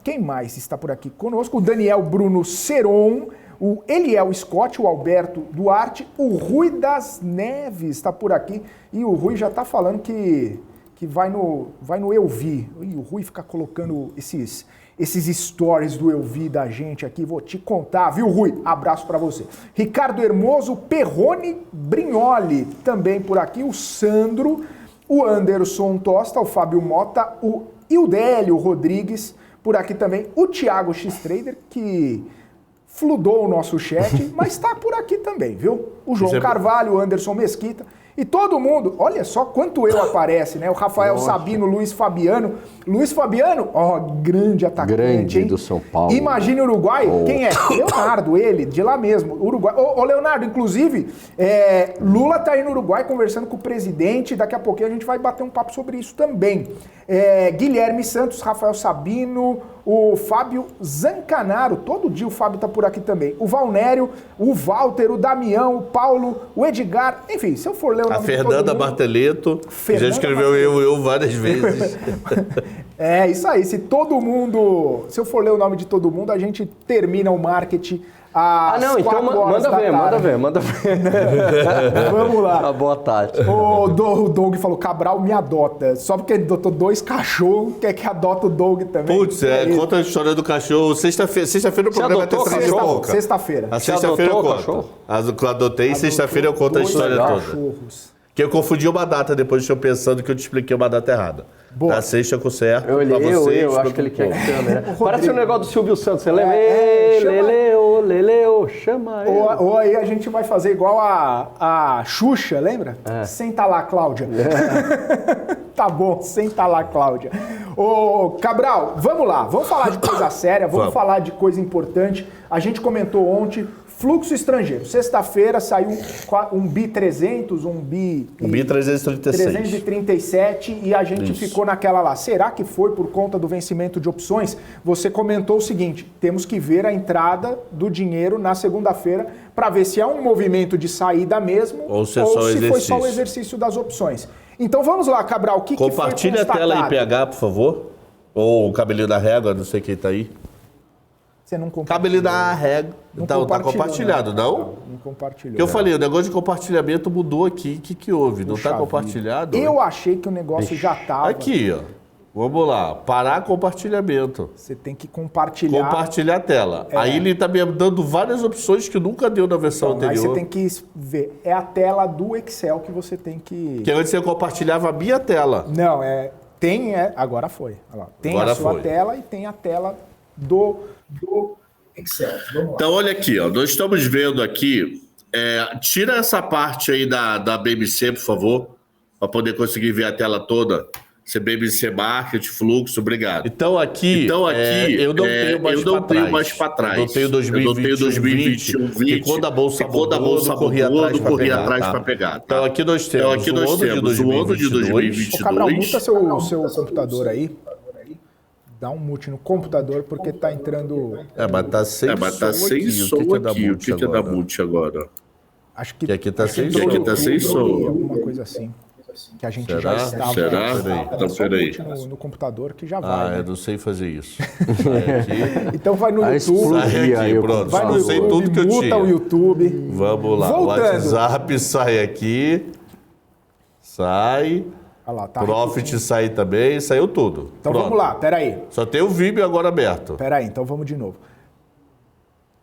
Quem mais está por aqui conosco? O Daniel Bruno Seron, o Eliel Scott, o Alberto Duarte, o Rui das Neves está por aqui. E o Rui já está falando que vai no Eu Vi. E o Rui fica colocando esses stories do Eu Vi da gente aqui. Vou te contar, viu, Rui? Abraço para você. Ricardo Hermoso, Perrone Brignoli também por aqui. O Sandro, o Anderson Tosta, o Fábio Mota, o Ildélio Rodrigues por aqui também. O Thiago X-Trader, que fludou o nosso chat, mas está por aqui também, viu? O João Carvalho, o Anderson Mesquita. E todo mundo, olha só quanto eu aparece, né? O Rafael Sabino, Luiz Fabiano. Luiz Fabiano, grande atacante, grande, hein? Do São Paulo. Imagine o Uruguai, quem é? Leonardo, ele, de lá mesmo. Uruguai. Ô Leonardo, inclusive, Lula tá aí no Uruguai conversando com o presidente, daqui a pouquinho a gente vai bater um papo sobre isso também. Guilherme Santos, Rafael Sabino, o Fábio Zancanaro, todo dia o Fábio tá por aqui também. O Valnério, o Walter, o Damião, o Paulo, o Edgar, enfim, se eu for ler o nome A Fernanda Barteleto, que já escreveu eu várias vezes. É isso aí, se eu for ler o nome de todo mundo, a gente termina o marketing às 4 horas da tarde. Manda ver. Vamos lá. Boa tarde. O Doug falou, Cabral me adota. Só porque ele adotou 2 cachorros, quer que adota o Doug também. Putz, conta a história do cachorro. Sexta-feira o programa vai ter cachorro. Sexta-feira. A sexta-feira eu conto. As que eu adotei, sexta-feira eu conto a história toda. Que eu confundi uma data depois de eu pensando que eu te expliquei uma data errada. Boa. Na sexta eu conserto. Eu acho que ele quer que chame, né? Parece o negócio do Silvio Santos. Você lembra? Leleu, chama ele. Ou aí a gente vai fazer igual a Xuxa, lembra? Senta lá, Cláudia. Tá bom, senta lá, Cláudia. Ô, Cabral, vamos lá. Vamos falar de coisa séria, vamos falar de coisa importante. A gente comentou ontem, fluxo estrangeiro. Sexta-feira saiu um BI 300, um BI 337 e a gente ficou naquela lá. Será que foi por conta do vencimento de opções? Você comentou o seguinte, temos que ver a entrada do dinheiro na segunda-feira para ver se é um movimento de saída mesmo ou se foi só o exercício das opções. Então vamos lá, Cabral, o que foi constatado? Compartilha a tela em PH, por favor. Ou o cabelinho da régua, não sei quem tá aí. Você não compartilhou. Cabelinho da régua. Tá compartilhado, não? Não compartilhou. Que eu falei, o negócio de compartilhamento mudou aqui. O que houve? Não Puxa tá compartilhado? Eu achei que o negócio já tava. Aqui, ó. Vamos lá. Parar compartilhamento. Você tem que compartilhar. Compartilhar a tela. Aí ele tá me dando várias opções que nunca deu na versão anterior. Aí você tem que ver. É a tela do Excel que você tem que... Que antes você compartilhava a minha tela. Não, agora foi. Olha lá. Tem agora a sua tela e tem a tela do Excel. Vamos lá. Então, olha aqui, ó. Nós estamos vendo aqui. Tira essa parte aí da BMC, por favor, para poder conseguir ver a tela toda. BMC Market, fluxo, obrigado. Então aqui eu não tenho mais para trás. Eu tenho 2021, que quando a bolsa corria atrás para pegar. Então aqui nós temos o ano de 2022. Ô, Cabral, muta seu computador aí. Dá um mute no computador, porque tá entrando... mas tá sem som aqui. O que é da mute agora? Acho que aqui tá sem som. Aqui tá sem som. Alguma coisa assim. Que a gente já estava... Será? Então, peraí. No computador que já vai. Eu não sei fazer isso. Então vai no YouTube. Pronto. Vai no YouTube, tudo que eu tinha. muta o YouTube. Vamos lá. Voltando. O WhatsApp sai aqui. Sai. Olha lá, tá Profit repetindo. Sai também, saiu tudo. Então pronto. Vamos lá, peraí. Só tem o Vimeo agora aberto. Peraí, então vamos de novo.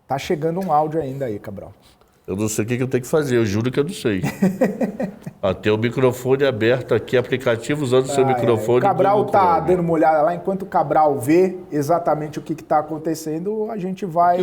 Tá chegando um áudio ainda aí, Cabral. Eu não sei o que eu tenho que fazer, eu juro que eu não sei. Tem o microfone aberto aqui, aplicativo usando o seu microfone. O Cabral tá dando uma olhada lá, enquanto o Cabral vê exatamente o que está acontecendo, a gente vai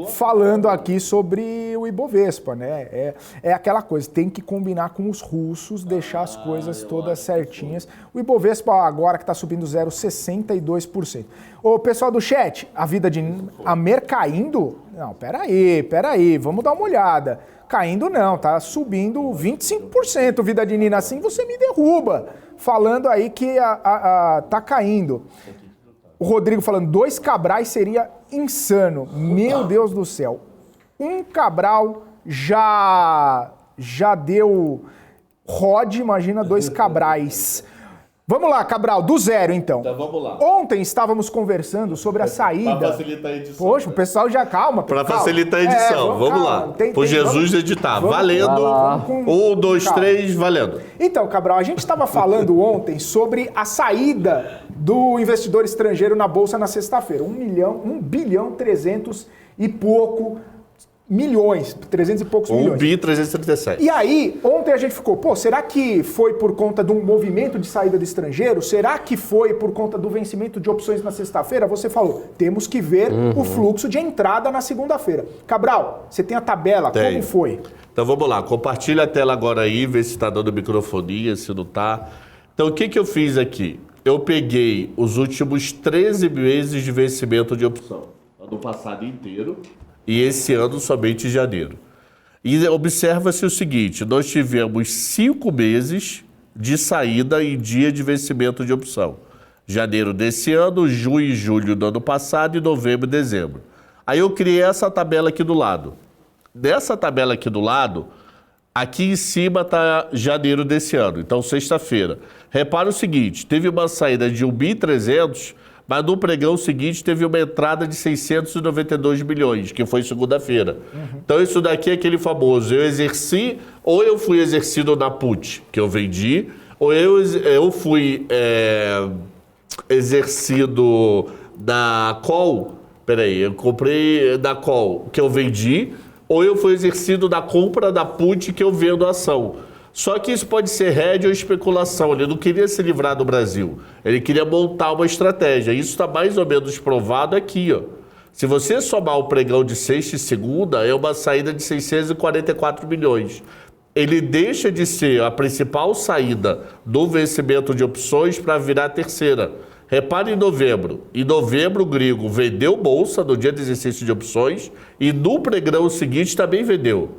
falando aqui sobre o Ibovespa, né? É aquela coisa, tem que combinar com os russos, deixar as coisas todas certinhas. O Ibovespa agora que está subindo 0,62%. Ô, pessoal do chat, a Mer caindo? Não, peraí, vamos dar uma olhada. Caindo não, tá subindo 25%, vida de Nina, assim você me derruba. Falando aí que tá caindo. O Rodrigo falando, 2 Cabrais seria insano. Meu Deus do céu. Um Cabral já deu Rod, imagina 2 Cabrais. Vamos lá, Cabral, do zero então. Então vamos lá. Ontem estávamos conversando sobre a saída. Para facilitar a edição. Poxa, o pessoal já calma. Para facilitar a edição, vamos lá. Por Jesus editar. Valendo. Com 1, 2, 3, valendo. Então, Cabral, a gente estava falando ontem sobre a saída do investidor estrangeiro na Bolsa na sexta-feira. 1 bilhão 300 e pouco milhões, 300 e poucos 1 milhões. bi 337. E aí, ontem a gente ficou, será que foi por conta de um movimento de saída do estrangeiro? Será que foi por conta do vencimento de opções na sexta-feira? Você falou, temos que ver o fluxo de entrada na segunda-feira. Cabral, você tem a tabela, Tenho. como foi? Então vamos lá, compartilha a tela agora aí, vê se está dando microfonia, se não está. Então o que eu fiz aqui? Eu peguei os últimos 13 meses de vencimento de opção, ano passado inteiro, e esse ano somente em janeiro. E observa-se o seguinte, nós tivemos 5 meses de saída em dia de vencimento de opção. Janeiro desse ano, junho e julho do ano passado e novembro e dezembro. Aí eu criei essa tabela aqui do lado. Nessa tabela aqui do lado, aqui em cima está janeiro desse ano, então sexta-feira. Repara o seguinte, teve uma saída de 1.300, mas no pregão seguinte teve uma entrada de 692 milhões, que foi segunda-feira. Então isso daqui é aquele famoso, eu exerci, ou eu fui exercido na put, que eu vendi, ou eu fui exercido na call, eu comprei da call, que eu vendi, ou eu fui exercido da compra da put, que eu vendo a ação. Só que isso pode ser hedge ou especulação. Ele não queria se livrar do Brasil. Ele queria montar uma estratégia. Isso está mais ou menos provado aqui, ó. Se você somar o pregão de sexta e segunda, é uma saída de 644 milhões. Ele deixa de ser a principal saída do vencimento de opções para virar a terceira. Repare em novembro. Em novembro, o gringo vendeu bolsa no dia do exercício de opções e no pregão seguinte também vendeu.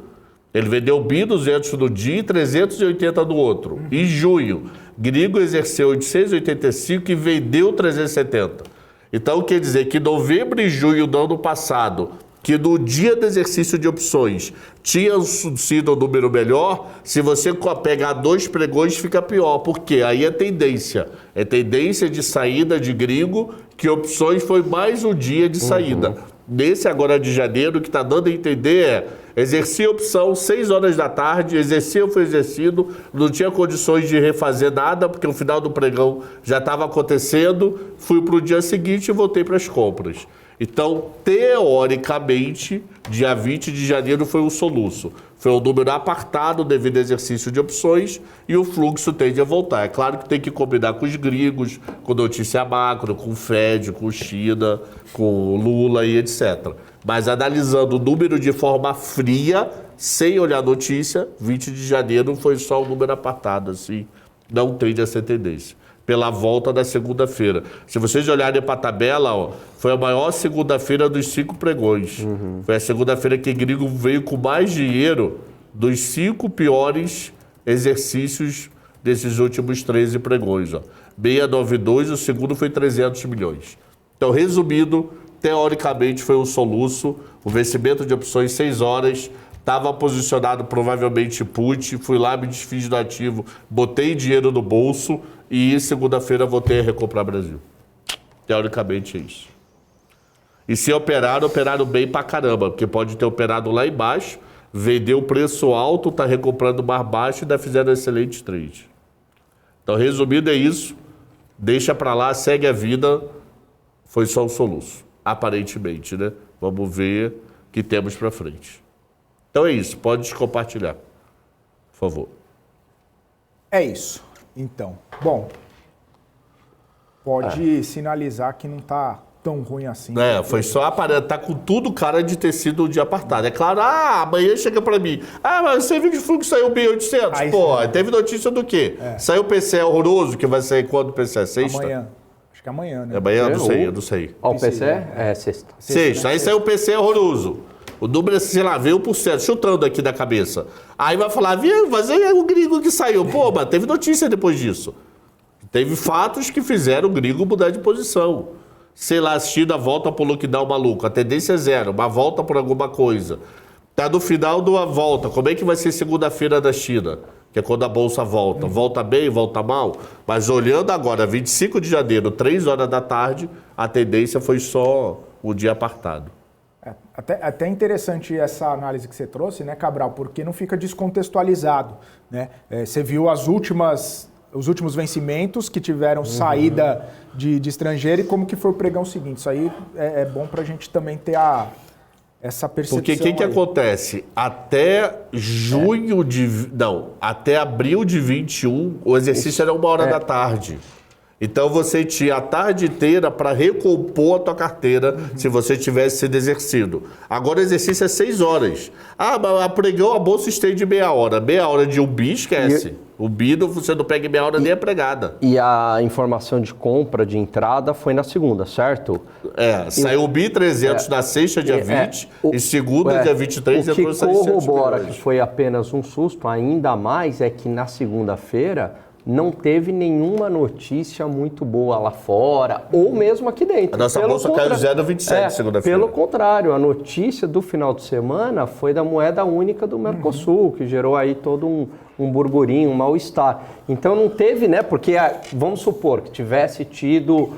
Ele vendeu 1.200 no dia e 380 no outro. Em junho, gringo exerceu 885 e vendeu 370. Então, quer dizer que novembro e junho do ano passado, que no dia do exercício de opções tinha sido um número melhor, se você pegar 2 pregões fica pior. Por quê? Aí é tendência. É tendência de saída de gringo, que opções foi mais um dia de saída. Nesse agora de janeiro, o que está dando a entender é exerci a opção 6 horas da tarde, foi exercido, não tinha condições de refazer nada, porque o final do pregão já estava acontecendo, fui para o dia seguinte e voltei para as compras. Então, teoricamente, dia 20 de janeiro foi um soluço. Foi um número apartado devido ao exercício de opções e o fluxo tende a voltar. É claro que tem que combinar com os gringos, com notícia macro, com o Fed, com China, com Lula e etc. Mas analisando o número de forma fria, sem olhar a notícia, 20 de janeiro foi só um número apartado, assim, não tende a ser tendência. Pela volta da segunda-feira. Se vocês olharem para a tabela, ó, foi a maior segunda-feira dos 5 pregões. Foi a segunda-feira que o gringo veio com mais dinheiro dos 5 piores exercícios desses últimos 13 pregões. Ó. 692, o segundo foi 300 milhões. Então, resumindo, teoricamente foi um soluço, o vencimento de opções 6 horas, estava posicionado provavelmente put, fui lá, me desfiz do ativo, botei dinheiro no bolso e segunda-feira voltei a recomprar Brasil. Teoricamente é isso. E se operaram bem pra caramba, porque pode ter operado lá embaixo, vendeu o preço alto, tá recomprando mais baixo e ainda fizeram um excelente trade. Então, resumindo é isso, deixa pra lá, segue a vida, foi só um soluço, aparentemente, né? Vamos ver o que temos pra frente. Então é isso, pode compartilhar, por favor. É isso. Então, bom, pode sinalizar que não tá tão ruim assim. Foi só tá com tudo cara de ter sido um dia apartado. É claro, amanhã chega pra mim. Mas você viu que o fluxo saiu 1.800? Pô, teve notícia do quê? Saiu o PCE horroroso, que vai sair quando o PCE? Sexta? Amanhã. Acho que é amanhã, né? Amanhã, eu não sei. Ó, o PCE é sexta. Sexta, aí saiu o PCE horroroso. O número, sei lá, veio 1%, chutando aqui da cabeça. Aí vai falar, mas é o gringo que saiu. Pô, mas teve notícia depois disso. Teve fatos que fizeram o gringo mudar de posição. Sei lá, a China volta pro lockdown maluco. A tendência é zero, uma volta por alguma coisa. Tá no final de uma volta. Como é que vai ser segunda-feira da China? que é quando a Bolsa volta. Volta bem, volta mal, mas olhando agora, 25 de janeiro, 3 horas da tarde, a tendência foi só o dia apartado. Até interessante essa análise que você trouxe, né, Cabral, porque não fica descontextualizado, né? Você viu os últimos vencimentos que tiveram saída de estrangeiro e como que foi o pregão seguinte. Isso aí é bom para a gente também ter essa percepção. Porque o que acontece? Até até abril de 21, o exercício era 1h da tarde. Então você tinha a tarde inteira para recompor a tua carteira se você tivesse sido exercido. Agora o exercício é 6 horas. Mas pregão, a bolsa estende meia hora. Meia hora de um bi, esquece. O bi, você não pega em meia hora nem é pregada. E a informação de compra, de entrada, foi na segunda, certo? Saiu o bi 300 na sexta, dia 20, e segunda, dia 23, o que entrou 600 corrobora milhões. que foi apenas um susto, ainda mais é que na segunda-feira não teve nenhuma notícia muito boa lá fora, ou mesmo aqui dentro. A nossa bolsa caiu 0,27 segunda-feira. Pelo contrário, a notícia do final de semana foi da moeda única do Mercosul, que gerou aí todo um burburinho, um mal-estar. Então não teve, né? Porque vamos supor que tivesse tido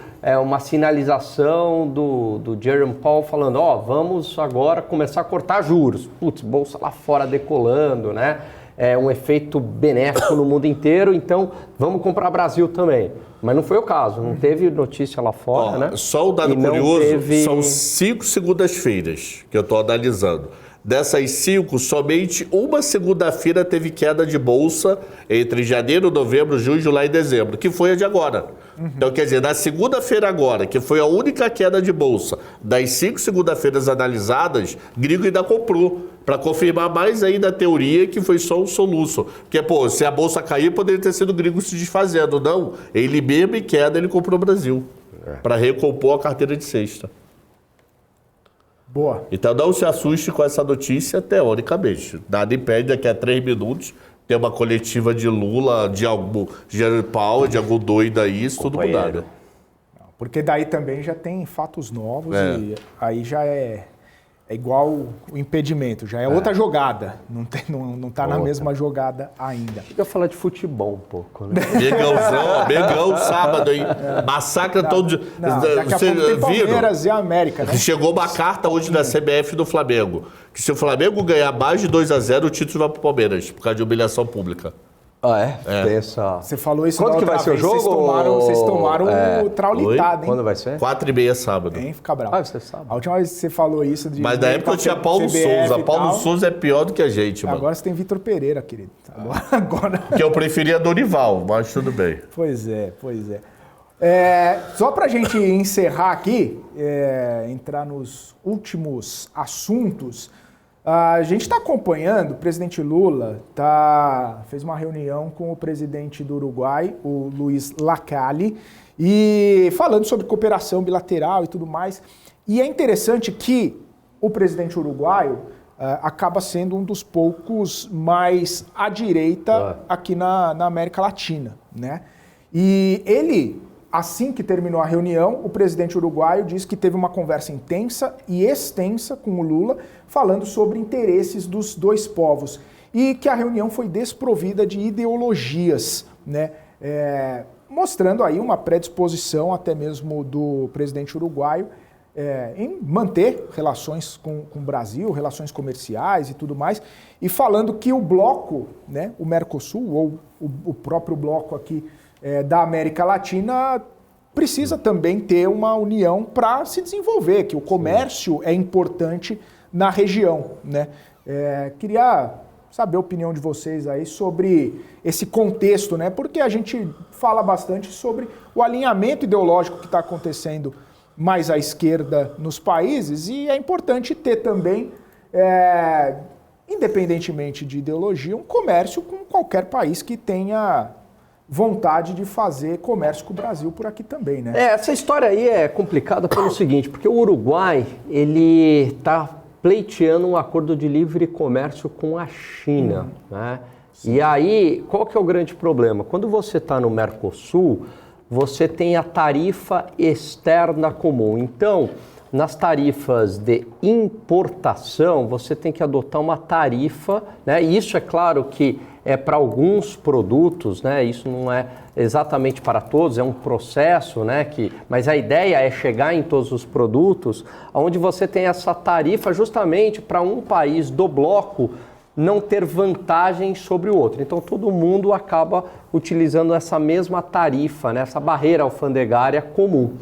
uma sinalização do Jerome Powell falando, vamos agora começar a cortar juros. Putz, bolsa lá fora decolando, né? Um efeito benéfico no mundo inteiro, então vamos comprar Brasil também. Mas não foi o caso, não teve notícia lá fora, né? Só o dado curioso, são 5 segundas-feiras que eu estou analisando. Dessas 5, somente uma segunda-feira teve queda de bolsa entre janeiro, novembro, junho, julho e dezembro, que foi a de agora. Então, quer dizer, na segunda-feira agora, que foi a única queda de bolsa, das 5 segunda-feiras analisadas, gringo ainda comprou, para confirmar mais ainda a teoria que foi só um soluço. Porque, se a bolsa cair, poderia ter sido o gringo se desfazendo. Não, ele mesmo em queda, ele comprou o Brasil, para recompor a carteira de sexta. Boa. Então não se assuste com essa notícia, teoricamente. Nada impede daqui a 3 minutos ter uma coletiva de Lula, de algum Jerome Powell, de algum doido aí, isso tudo mudado. Porque daí também já tem fatos novos e aí já é igual o impedimento, já é outra jogada. Não tá na mesma jogada ainda. Eu ia falar de futebol um pouco, né? Mengão sábado, hein? Massacre todo dia. Daqui a pouco tem Palmeiras e a América, né? Chegou uma carta hoje da CBF do Flamengo, que se o Flamengo ganhar mais de 2-0, o título vai pro Palmeiras, por causa de humilhação pública. Tem essa... Você falou isso Quando que vai ser o jogo? Vocês tomaram o traulitada, hein? Quando vai ser? 4h30 sábado. Hein, fica bravo. Vai ser sábado. A última vez que você falou isso... Mas na época eu tinha Paulo Souza. Paulo Souza é pior do que a gente, mano. Agora você tem Vitor Pereira, querido. Agora... Que eu preferia Dorival, mas tudo bem. Pois é. Só pra gente encerrar aqui, entrar nos últimos assuntos... A gente está acompanhando, o presidente Lula fez uma reunião com o presidente do Uruguai, o Luiz Lacalle, e falando sobre cooperação bilateral e tudo mais. E é interessante que o presidente uruguaio acaba sendo um dos poucos mais à direita aqui na América Latina, né? E ele... Assim que terminou a reunião, o presidente uruguaio disse que teve uma conversa intensa e extensa com o Lula, falando sobre interesses dos dois povos e que a reunião foi desprovida de ideologias, né? Mostrando aí uma predisposição até mesmo do presidente uruguaio em manter relações com o Brasil, relações comerciais e tudo mais, e falando que o bloco, né, o Mercosul, ou o próprio bloco aqui da América Latina precisa também ter uma união para se desenvolver, que o comércio é importante na região, né? Queria saber a opinião de vocês aí sobre esse contexto, né? Porque a gente fala bastante sobre o alinhamento ideológico que está acontecendo mais à esquerda nos países e é importante ter também, independentemente de ideologia, um comércio com qualquer país que tenha vontade de fazer comércio com o Brasil por aqui também, né? Essa história aí é complicada pelo seguinte, porque o Uruguai, ele está pleiteando um acordo de livre comércio com a China, né? E aí, qual que é o grande problema? Quando você está no Mercosul, você tem a tarifa externa comum. Então, nas tarifas de importação, você tem que adotar uma tarifa, né? E isso é claro que é para alguns produtos, né? Isso não é exatamente para todos, é um processo, né? Mas a ideia é chegar em todos os produtos, onde você tem essa tarifa justamente para um país do bloco não ter vantagem sobre o outro. Então todo mundo acaba utilizando essa mesma tarifa, né? Essa barreira alfandegária comum.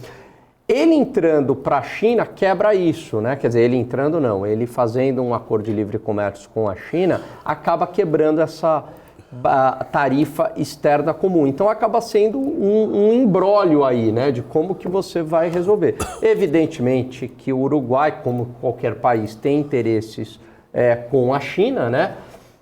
Ele entrando para a China quebra isso, né? Quer dizer, ele entrando não, ele fazendo um acordo de livre comércio com a China acaba quebrando essa tarifa externa comum. Então acaba sendo um imbróglio aí, né? De como que você vai resolver. Evidentemente que o Uruguai, como qualquer país, tem interesses com a China, né?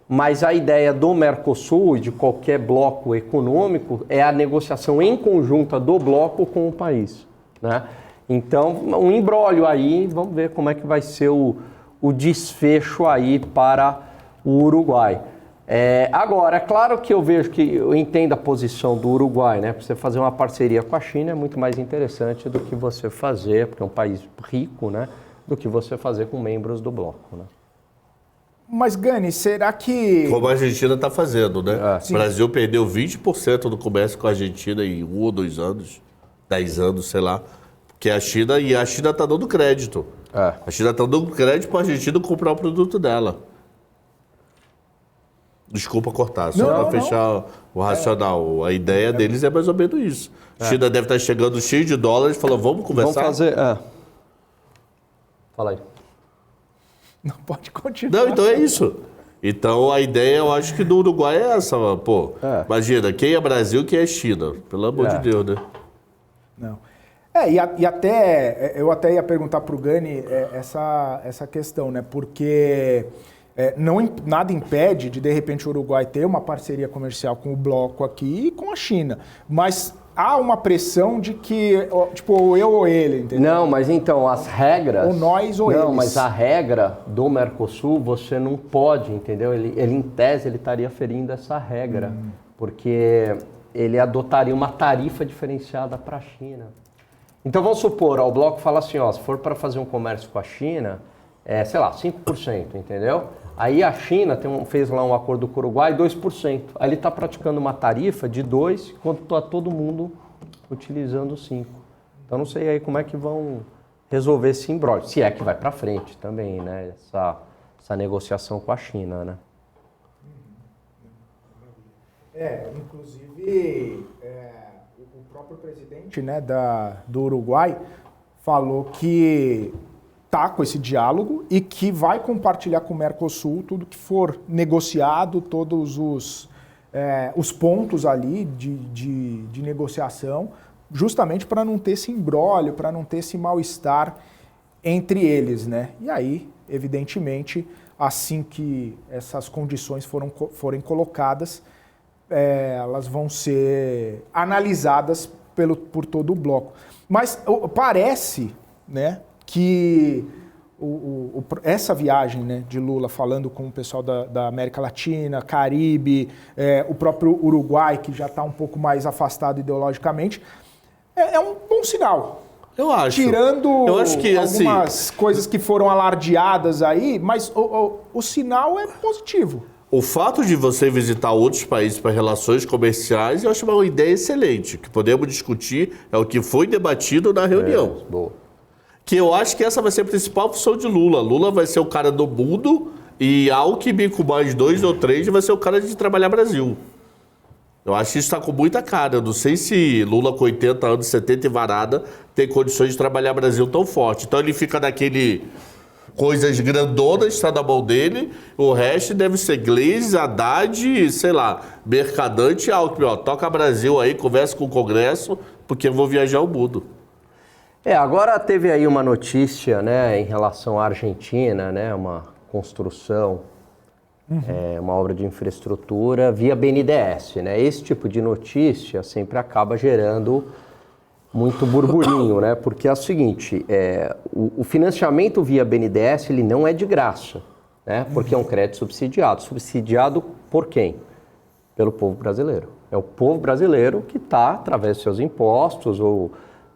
Mas a ideia do Mercosul e de qualquer bloco econômico é a negociação em conjunta do bloco com o país, né? Então, um imbróglio aí, vamos ver como é que vai ser o desfecho aí para o Uruguai. Agora, é claro que eu entendo a posição do Uruguai, né? Você fazer uma parceria com a China é muito mais interessante do que você fazer, porque é um país rico, né? Do que você fazer com membros do bloco, né? Mas, Gani, será que... Como a Argentina está fazendo, né? Sim. O Brasil perdeu 20% do comércio com a Argentina em 1 ou 2 anos, 10 anos, sei lá. Porque a China está dando crédito. A China está dando crédito para a Argentina comprar o produto dela. Desculpa cortar, só para fechar o racional. A ideia deles é mais ou menos isso. A China deve estar chegando cheio de dólares e falando, vamos conversar? Vamos fazer... Fala aí. Não pode continuar. Não, então é isso. Então a ideia, eu acho que do Uruguai é essa, pô. Imagina, quem é Brasil, quem é China? Pelo amor de Deus, né? Não. E até, eu até ia perguntar para o Gani essa questão, né? Porque nada impede de repente, o Uruguai ter uma parceria comercial com o bloco aqui e com a China. Mas há uma pressão de que, tipo, eu ou ele, entendeu? Não, mas então, as regras... Ou nós ou eles. Não, mas a regra do Mercosul, você não pode, entendeu? Ele em tese, ele estaria ferindo essa regra, porque ele adotaria uma tarifa diferenciada para a China. Então, vamos supor, o bloco fala assim, se for para fazer um comércio com a China, sei lá, 5%, entendeu? Aí a China fez lá um acordo com o Uruguai, 2%. Aí ele está praticando uma tarifa de 2%, enquanto está todo mundo utilizando 5%. Então não sei aí como é que vão resolver esse imbróglio. Se é que vai para frente também, né? Essa negociação com a China, né? Inclusive, o próprio presidente, né, do Uruguai falou que está com esse diálogo e que vai compartilhar com o Mercosul tudo que for negociado, todos os pontos ali de negociação, justamente para não ter esse imbróglio, para não ter esse mal-estar entre eles, né? E aí, evidentemente, assim que essas condições forem colocadas, elas vão ser analisadas por todo o bloco. Mas parece, né, que essa viagem, né, de Lula falando com o pessoal da América Latina, Caribe, o próprio Uruguai, que já está um pouco mais afastado ideologicamente, é um bom sinal. Eu acho. Tirando que, algumas coisas que foram alardeadas aí, mas o sinal é positivo. O fato de você visitar outros países para relações comerciais, eu acho uma ideia excelente. O que podemos discutir é o que foi debatido na reunião. Boa. Que eu acho que essa vai ser a principal função de Lula. Lula vai ser o cara do mundo e Alckmin com mais 2 ou 3 vai ser o cara de trabalhar Brasil. Eu acho que isso está com muita cara. Eu não sei se Lula com 80 anos, 70 e varada, tem condições de trabalhar Brasil tão forte. Então ele fica naquele... Coisas grandonas está na mão dele, o resto deve ser Gleisi, Haddad, sei lá, Mercadante e Alckmin. Toca Brasil aí, conversa com o Congresso, porque eu vou viajar o mundo. Agora teve aí uma notícia, né, em relação à Argentina, né, uma construção, uma obra de infraestrutura via BNDES, né? Esse tipo de notícia sempre acaba gerando muito burburinho, né? Porque é o seguinte, o financiamento via BNDES, ele não é de graça, né? Porque é um crédito subsidiado. Subsidiado por quem? Pelo povo brasileiro. É o povo brasileiro que está, através dos seus impostos ou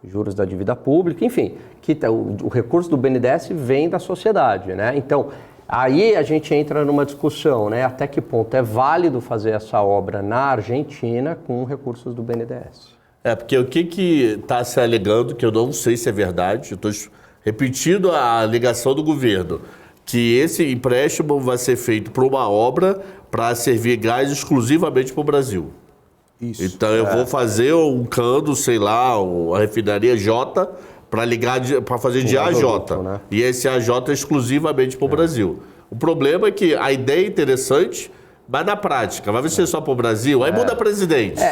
juros da dívida pública, enfim, que o recurso do BNDES vem da sociedade, né? Então, aí a gente entra numa discussão, né? Até que ponto é válido fazer essa obra na Argentina com recursos do BNDES? Porque o que está se alegando, que eu não sei se é verdade, eu estou repetindo a alegação do governo, que esse empréstimo vai ser feito para uma obra para servir gás exclusivamente para o Brasil. Isso. Então eu vou fazer um cano, sei lá, a refinaria J para ligar, para fazer de AJ. Né? E esse AJ é exclusivamente para o Brasil. O problema é que a ideia é interessante, mas na prática, vai ser só para o Brasil, aí muda presidente.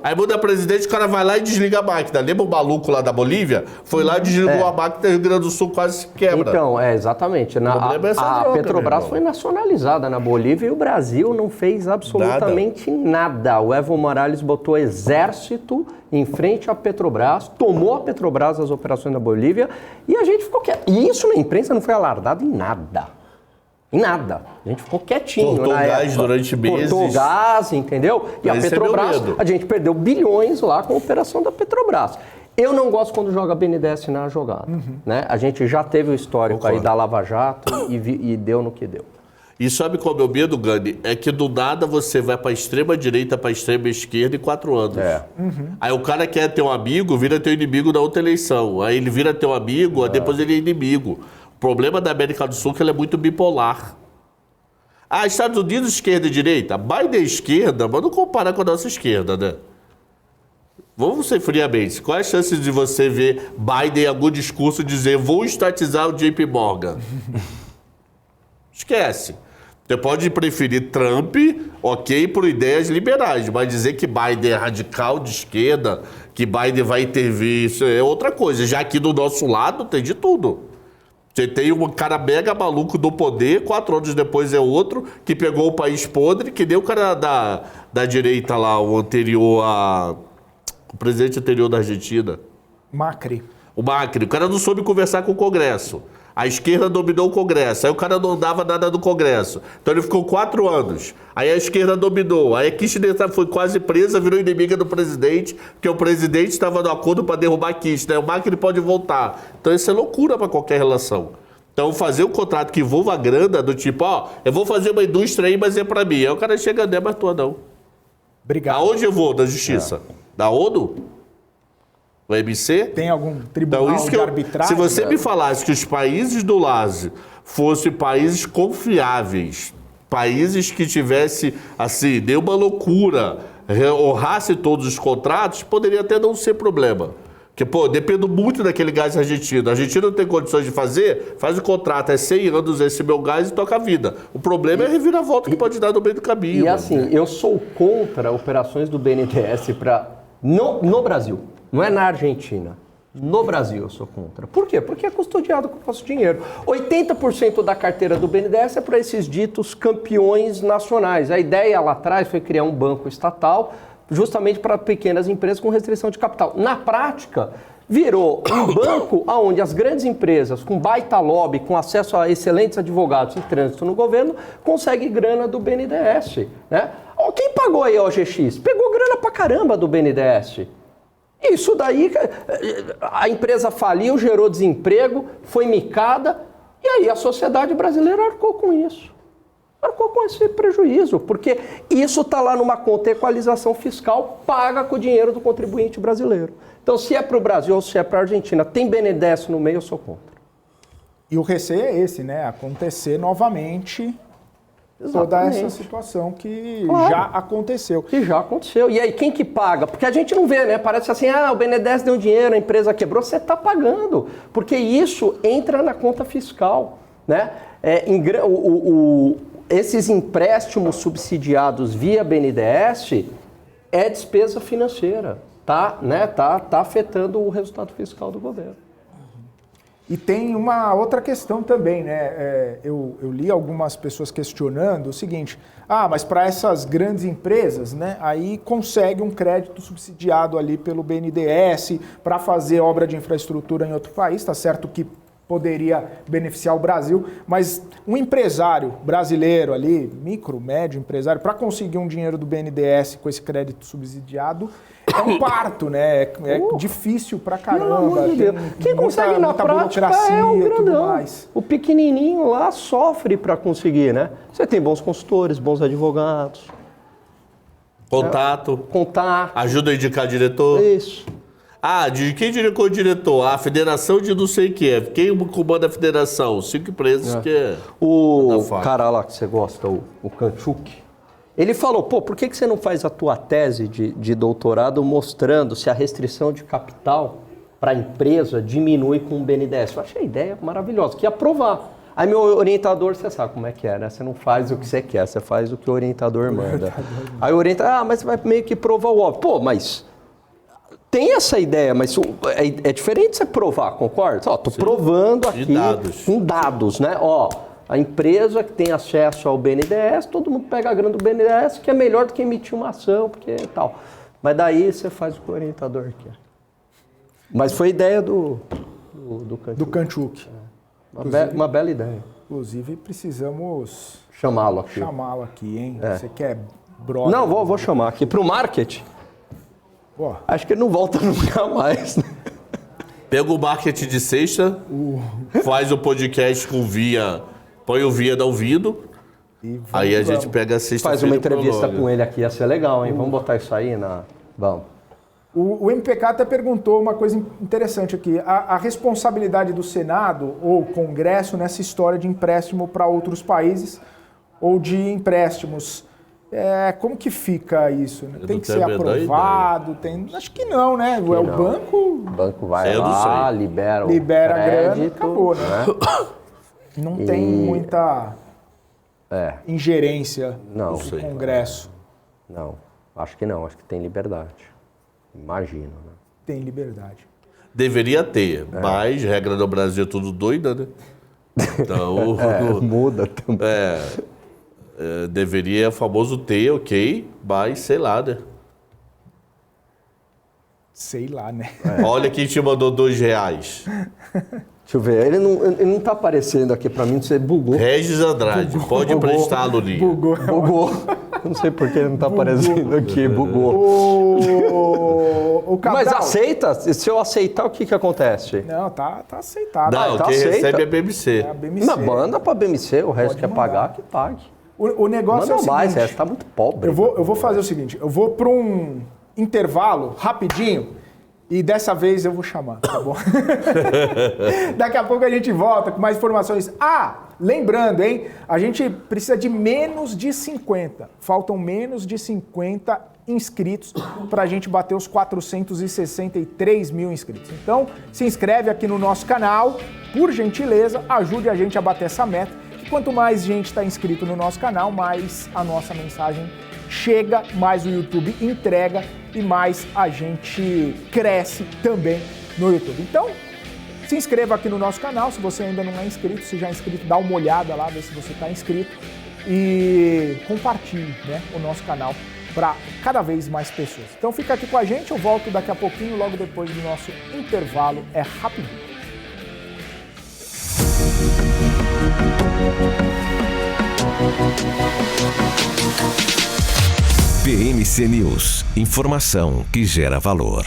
Aí muda presidente, o cara vai lá e desliga a máquina. Lembra o maluco lá da Bolívia? Foi lá e desligou a máquina e o Rio Grande do Sul quase se quebra. Então, exatamente. A Petrobras foi nacionalizada na Bolívia e o Brasil não fez absolutamente nada. O Evo Morales botou exército em frente à Petrobras, tomou a Petrobras das operações na Bolívia e a gente ficou quieto. E isso na imprensa não foi alardado em nada. Em nada. A gente ficou quietinho. Cortou gás durante meses. Cortou gás, entendeu? E a Petrobras, a gente perdeu bilhões lá com a operação da Petrobras. Eu não gosto quando joga BNDES na jogada. Né? A gente já teve o histórico aí da Lava Jato e deu no que deu. E sabe qual é o meu medo, Gandhi? É que do nada você vai para a extrema direita, para a extrema esquerda em 4 anos. Aí o cara quer ter um amigo, vira teu inimigo na outra eleição. Aí ele vira teu amigo, aí depois ele é inimigo. O problema da América do Sul é que ela é muito bipolar. Estados Unidos, esquerda e direita. Biden é esquerda, mas não compara com a nossa esquerda, né? Vamos ser friamente. Qual é a chance de você ver Biden em algum discurso dizer vou estatizar o JP Morgan? Esquece. Você pode preferir Trump, ok, por ideias liberais, mas dizer que Biden é radical de esquerda, que Biden vai intervir, isso é outra coisa. Já aqui do nosso lado tem de tudo. Você tem um cara mega maluco do poder, 4 anos depois é outro, que pegou o país podre, que nem o cara da direita lá, o presidente anterior da Argentina. Macri. O Macri. O cara não soube conversar com o Congresso. A esquerda dominou o Congresso. Aí o cara não dava nada do Congresso. Então ele ficou 4 anos. Aí a esquerda dominou. Aí a Kirchner foi quase presa, virou inimiga do presidente, porque o presidente estava no acordo para derrubar a Kirchner. O Macri pode voltar. Então isso é loucura para qualquer relação. Então fazer um contrato que envolva a grana, do tipo, eu vou fazer uma indústria aí, mas é para mim. Aí o cara chega, não é mais tua não. Obrigado. Aonde eu vou? Da Justiça? Da ONU? O MC? Tem algum tribunal de arbitragem? Se você me falasse que os países do LASE fossem países confiáveis, países que tivessem, assim, deu uma loucura, honrasse todos os contratos, poderia até não ser problema. Porque, dependo muito daquele gás argentino. A Argentina não tem condições de fazer, faz o contrato, é 100 anos esse meu gás e toca a vida. O problema é a reviravolta que pode dar no meio do caminho. E assim, eu sou contra operações do BNDES no Brasil. Não é na Argentina. No Brasil eu sou contra. Por quê? Porque é custodiado com o nosso dinheiro. 80% da carteira do BNDES é para esses ditos campeões nacionais. A ideia lá atrás foi criar um banco estatal justamente para pequenas empresas com restrição de capital. Na prática, virou um banco onde as grandes empresas, com baita lobby, com acesso a excelentes advogados em trânsito no governo, conseguem grana do BNDES. Né? Quem pagou aí a OGX? Pegou grana pra caramba do BNDES. Isso daí, a empresa faliu, gerou desemprego, foi micada, e aí a sociedade brasileira arcou com isso. Arcou com esse prejuízo, porque isso está lá numa conta equalização fiscal paga com o dinheiro do contribuinte brasileiro. Então, se é para o Brasil ou se é para a Argentina, tem BNDES no meio, eu sou contra. E o receio é esse, né? Acontecer novamente toda essa situação que já aconteceu. Que já aconteceu. E aí, quem que paga? Porque a gente não vê, né? Parece assim, o BNDES deu dinheiro, a empresa quebrou. Você está pagando, porque isso entra na conta fiscal, né? Esses empréstimos subsidiados via BNDES é despesa financeira, tá afetando o resultado fiscal do governo. E tem uma outra questão também, né? Eu li algumas pessoas questionando o seguinte, mas para essas grandes empresas, né, aí consegue um crédito subsidiado ali pelo BNDES para fazer obra de infraestrutura em outro país, tá certo que poderia beneficiar o Brasil, mas um empresário brasileiro ali, micro, médio empresário, para conseguir um dinheiro do BNDES com esse crédito subsidiado, é um parto, né? É difícil pra caramba. Pelo amor de Deus. Quem consegue na prática é o grandão. O pequenininho lá sofre para conseguir, né? Você tem bons consultores, bons advogados. Contato. Ajuda a indicar diretor. Isso. De quem indicou o diretor? A federação de não sei o que. Quem comanda a federação? 5 empresas que é... O cara lá que você gosta, o Kanchuk, ele falou, por que você não faz a tua tese de doutorado mostrando se a restrição de capital para a empresa diminui com o BNDES? Eu achei a ideia maravilhosa, que ia aprovar. Aí meu orientador, você sabe como é que é, né? Você não faz o que você quer, você faz o que o orientador manda. Aí o orientador, mas você vai meio que provar o óbvio. Mas tem essa ideia, mas é diferente você provar, concorda? Tô provando aqui com dados, né? A empresa que tem acesso ao BNDES, todo mundo pega a grana do BNDES, que é melhor do que emitir uma ação, porque tal. Mas daí você faz o que o orientador quer. Mas foi ideia do Kanchuk. Do Kanchuk. Uma bela ideia. Inclusive, precisamos chamá-lo aqui, hein? Você quer brother? Não, vou chamar aqui para o marketing. Acho que ele não volta nunca mais. Pega o marketing de sexta, faz o podcast com o Via, põe o Via no ouvido, aí a gente pega a sexta-feira. Faz uma entrevista com ele aqui, ia ser legal, hein? Vamos botar isso aí na... Vamos. O MPK até perguntou uma coisa interessante aqui. A responsabilidade do Senado ou Congresso nessa história de empréstimo para outros países ou de empréstimos, como que fica isso? Tem que ser aprovado? Acho que não, né? O banco... O banco vai lá, libera a grana, acabou, né? Não tem muita ingerência do Congresso. Não, acho que não. Acho que tem liberdade. Imagino, né? Tem liberdade. Deveria ter, mas regra do Brasil é tudo doida, né? Então... muda também. Deveria, famoso ter, ok, mas sei lá, né? Sei lá, né? Olha quem te mandou R$2. Deixa eu ver, ele não tá aparecendo aqui pra mim, você bugou. Regis Andrade, pode prestá-lo, Linha. Bugou. Não sei por que ele não tá aparecendo aqui, bugou. Mas aceita? Se eu aceitar, o que acontece? Não, tá aceitado. Não, quem recebe é a BMC. É a BMC. Não, manda pra BMC, o resto quer pagar, que pague. O negócio é o seguinte... mais, o resto tá muito pobre. Eu vou fazer o seguinte, eu vou para um intervalo rapidinho e dessa vez eu vou chamar, tá bom? Daqui a pouco a gente volta com mais informações. Lembrando, hein? A gente precisa de menos de 50. Faltam menos de 50 inscritos para a gente bater os 463 mil inscritos. Então, se inscreve aqui no nosso canal, por gentileza, ajude a gente a bater essa meta. E quanto mais gente está inscrito no nosso canal, mais a nossa mensagem chega, mais o YouTube entrega e mais a gente cresce também no YouTube. Então, se inscreva aqui no nosso canal, se você ainda não é inscrito, se já é inscrito, dá uma olhada lá, vê se você está inscrito e compartilhe, né, o nosso canal para cada vez mais pessoas. Então fica aqui com a gente, eu volto daqui a pouquinho, logo depois do nosso intervalo, é rapidinho. BMC News, informação que gera valor.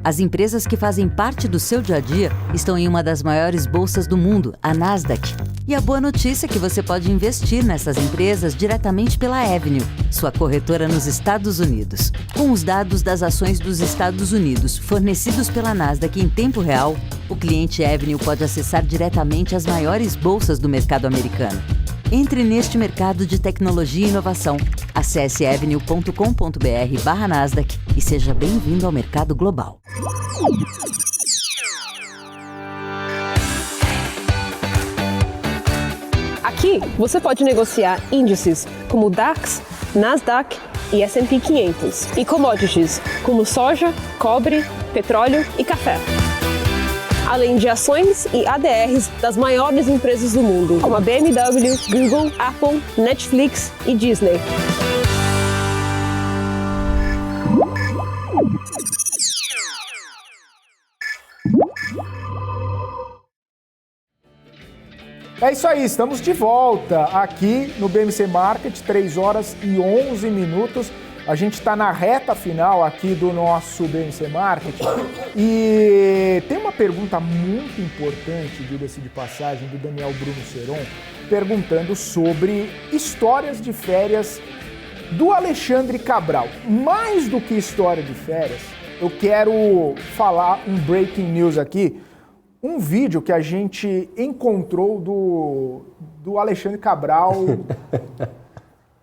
As empresas que fazem parte do seu dia a dia estão em uma das maiores bolsas do mundo, a Nasdaq. E a boa notícia é que você pode investir nessas empresas diretamente pela Avenue, sua corretora nos Estados Unidos. Com os dados das ações dos Estados Unidos fornecidos pela Nasdaq em tempo real, o cliente Avenue pode acessar diretamente as maiores bolsas do mercado americano. Entre neste mercado de tecnologia e inovação. Acesse avenue.com.br/Nasdaq e seja bem-vindo ao mercado global. Aqui você pode negociar índices como o DAX, Nasdaq e S&P 500. E commodities, como soja, cobre, petróleo e café. Além de ações e ADRs das maiores empresas do mundo, como a BMW, Google, Apple, Netflix e Disney. É isso aí, estamos de volta aqui no BMC Market, 3 horas e 11 minutos. A gente está na reta final aqui do nosso BMC Market e tem uma pergunta muito importante, diga-se de passagem, do Daniel Bruno Seron, perguntando sobre histórias de férias do Alexandre Cabral. Mais do que história de férias, eu quero falar um breaking news aqui, um vídeo que a gente encontrou do Alexandre Cabral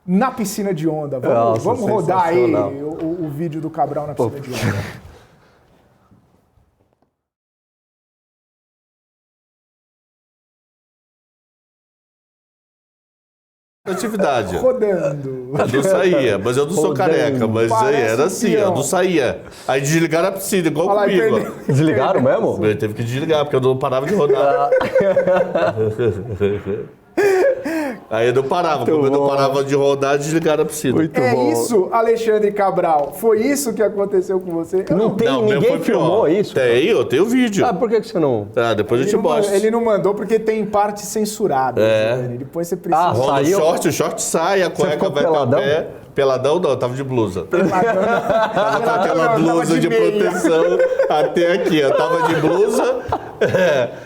na piscina de onda. Vamos rodar aí o vídeo do Cabral na piscina de onda. Atividade. Rodando. Eu não saía, mas eu não sou careca, mas aí era assim, eu não saía. Aí desligaram a piscina, igual comigo. Desligaram mesmo? Eu teve que desligar, porque eu não parava de rodar. Aí eu não parava, como eu não parava de rodar, desligaram a piscina. Muito bom. Isso, Alexandre Cabral? Foi isso que aconteceu com você? Ninguém filmou isso? Eu tenho vídeo. Por que você não... Depois eu te mostro. Ele não mandou porque tem parte censurada. Né? Depois você precisa... Roda o short sai, a cueca vai até o pé. Peladão não, eu tava de blusa. Tava com aquela blusa de proteção até aqui. Eu tava de blusa.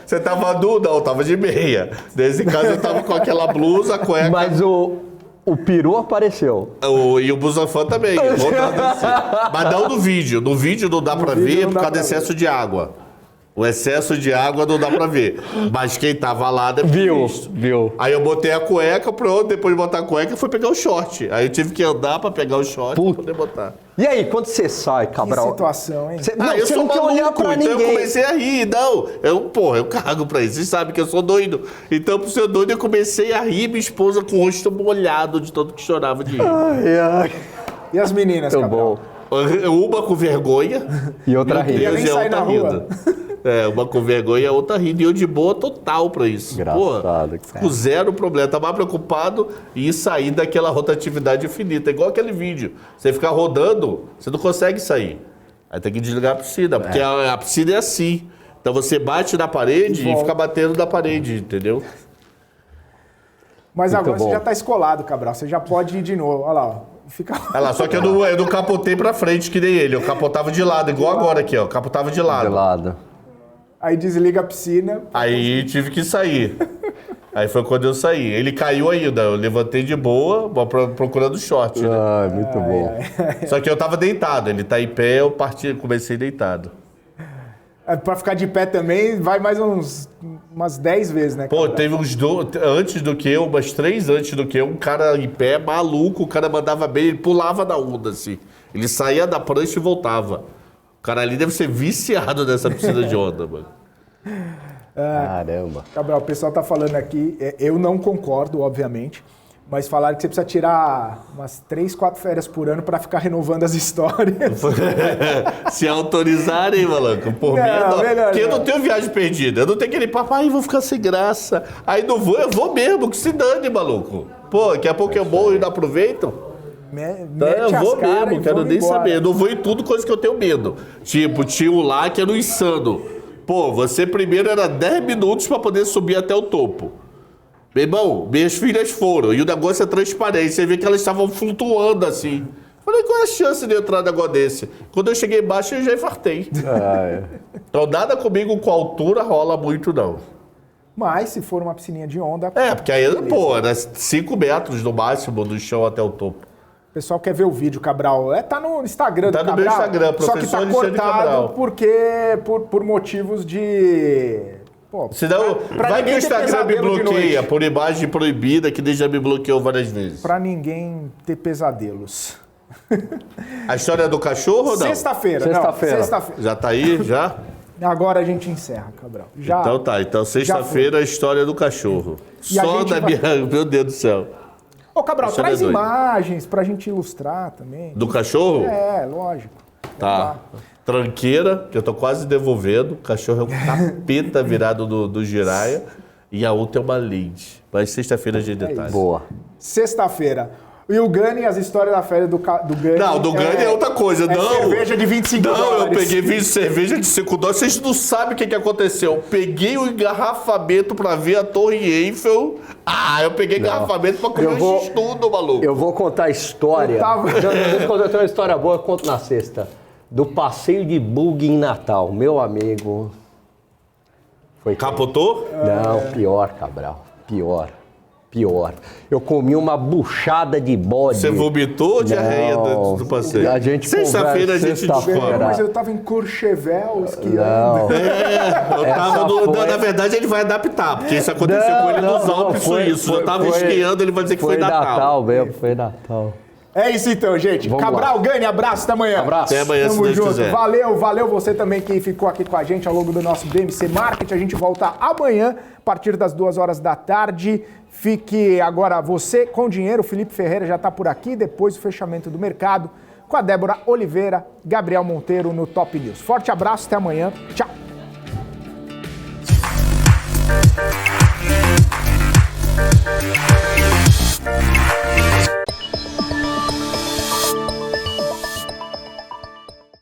Você tava nu? Não, eu tava de meia. Nesse caso eu tava com aquela blusa, a cueca. Mas o peru apareceu. E o Busanfan também. Rodando assim. Mas não no vídeo. No vídeo não dá pra ver por causa do excesso de água. O excesso de água não dá pra ver. Mas quem tava lá viu. Aí eu botei a cueca, pronto. Depois de botar a cueca, eu fui pegar o short. Aí eu tive que andar pra pegar o short pra poder botar. E aí, quando você sai, Cabral? Que situação, hein? Você não quer olhar pra ninguém. Então eu comecei a rir. Não, eu cago pra isso. Vocês sabem que eu sou doido. Então, por ser doido, eu comecei a rir. Minha esposa com o rosto molhado de tanto que chorava de rir. E as meninas, Muito Cabral? Uma com vergonha. E outra rindo. E nem sair na rua. Uma com vergonha e a outra rindo. E eu de boa total pra isso. Engraçado. Com zero problema. Tava preocupado em sair daquela rotatividade infinita. Igual aquele vídeo. Você ficar rodando, você não consegue sair. Aí tem que desligar a piscina. Porque a piscina é assim. Então você bate na parede e fica batendo na parede, entendeu? Mas agora você já tá escolado, Cabral. Você já pode ir de novo. Olha lá, ó. Olha lá, só que eu não capotei pra frente que nem ele. Eu capotava de lado, igual agora aqui, ó. Capotava de lado. De lado. Aí desliga a piscina. Aí tive que sair. Aí foi quando eu saí. Ele caiu ainda. Eu levantei de boa, procurando short. Né? Muito bom. Só que eu tava deitado. Ele tá em pé, eu comecei deitado. Pra ficar de pé também, vai mais umas 10 vezes, né? Pô, teve uns antes do que eu, umas 3 antes do que eu, um cara em pé, maluco, o cara mandava bem, ele pulava da onda, assim. Ele saía da prancha e voltava. O cara ali deve ser viciado nessa piscina de onda, mano. Caramba. Cabral, o pessoal tá falando aqui, eu não concordo, obviamente, mas falaram que você precisa tirar umas 3, 4 férias por ano pra ficar renovando as histórias. Se autorizarem, maluco, por mim, não. Porque eu não tenho viagem perdida. Eu não tenho aquele papo, vou ficar sem graça. Aí não vou, eu vou mesmo, que se dane, maluco. Pô, daqui a pouco é bom e não aproveitam. Eu vou mesmo, quero nem saber. Eu não vou em tudo, coisa que eu tenho medo. Tipo, tinha um lá que era um insano. Pô, você primeiro era 10 minutos pra poder subir até o topo. Meu irmão, minhas filhas foram, e o negócio é transparente, você vê que elas estavam flutuando assim. Falei, qual é a chance de eu entrar num negócio desse? Quando eu cheguei embaixo, eu já infartei. Então nada comigo com altura rola muito, não. Mas se for uma piscininha de onda... porque aí, era 5 metros no máximo do chão até o topo. O pessoal quer ver o vídeo, Cabral. Tá no Instagram do Cabral. Tá no meu Instagram, professor Só que tá cortado porque por motivos de... Pô, senão, vai que o Instagram me bloqueia por imagem proibida, que já me bloqueou várias vezes. Pra ninguém ter pesadelos. A história do cachorro ou não? Sexta-feira. Já tá aí, já? Agora a gente encerra, Cabral. Já, então sexta-feira a história do cachorro. Só da minha... Meu Deus do céu. Ô, Cabral, Isso traz é doido. imagens pra gente ilustrar também. Do cachorro? É, lógico. Tá. Tranqueira, que eu tô quase devolvendo. O cachorro é um capeta virado do Jiraya. E a outra é uma Lady. Mas sexta-feira de detalhes. Boa. Sexta-feira. E o Gani, as histórias da férias do Gani. Não, do Gani é outra coisa. Não. Cerveja de 25 dólares. Não, eu peguei 20 cerveja de 5 dólares. Vocês não sabem o que aconteceu. Eu peguei o engarrafamento pra ver a Torre Eiffel. Eu peguei engarrafamento pra comer o x-tudo, maluco. Eu vou contar a história. Eu tenho uma história boa, eu conto na sexta. Do passeio de bug em Natal. Meu amigo. Foi Capotou? Não, pior, Cabral. Pior. Eu comi uma buchada de bode. Você vomitou ou diarreia do passeio? A gente Sexta-feira a gente descobre. Mas eu tava em Courchevel esquiando. Não. Eu tava na verdade, ele vai adaptar, porque isso aconteceu com ele nos Alpes suíços. Eu tava esquiando, ele vai dizer que foi Natal. Foi Natal. É isso então, gente. Vamos Cabral, Gani, abraço, até amanhã. Abraço. Até amanhã, se Tamo Deus junto. quiser. Valeu você também que ficou aqui com a gente ao longo do nosso BMC Market. A gente volta amanhã, a partir das 2h da tarde. Fique agora você com dinheiro. O Felipe Ferreira já está por aqui, depois do fechamento do mercado, com a Débora Oliveira, Gabriel Monteiro no Top News. Forte abraço, até amanhã. Tchau.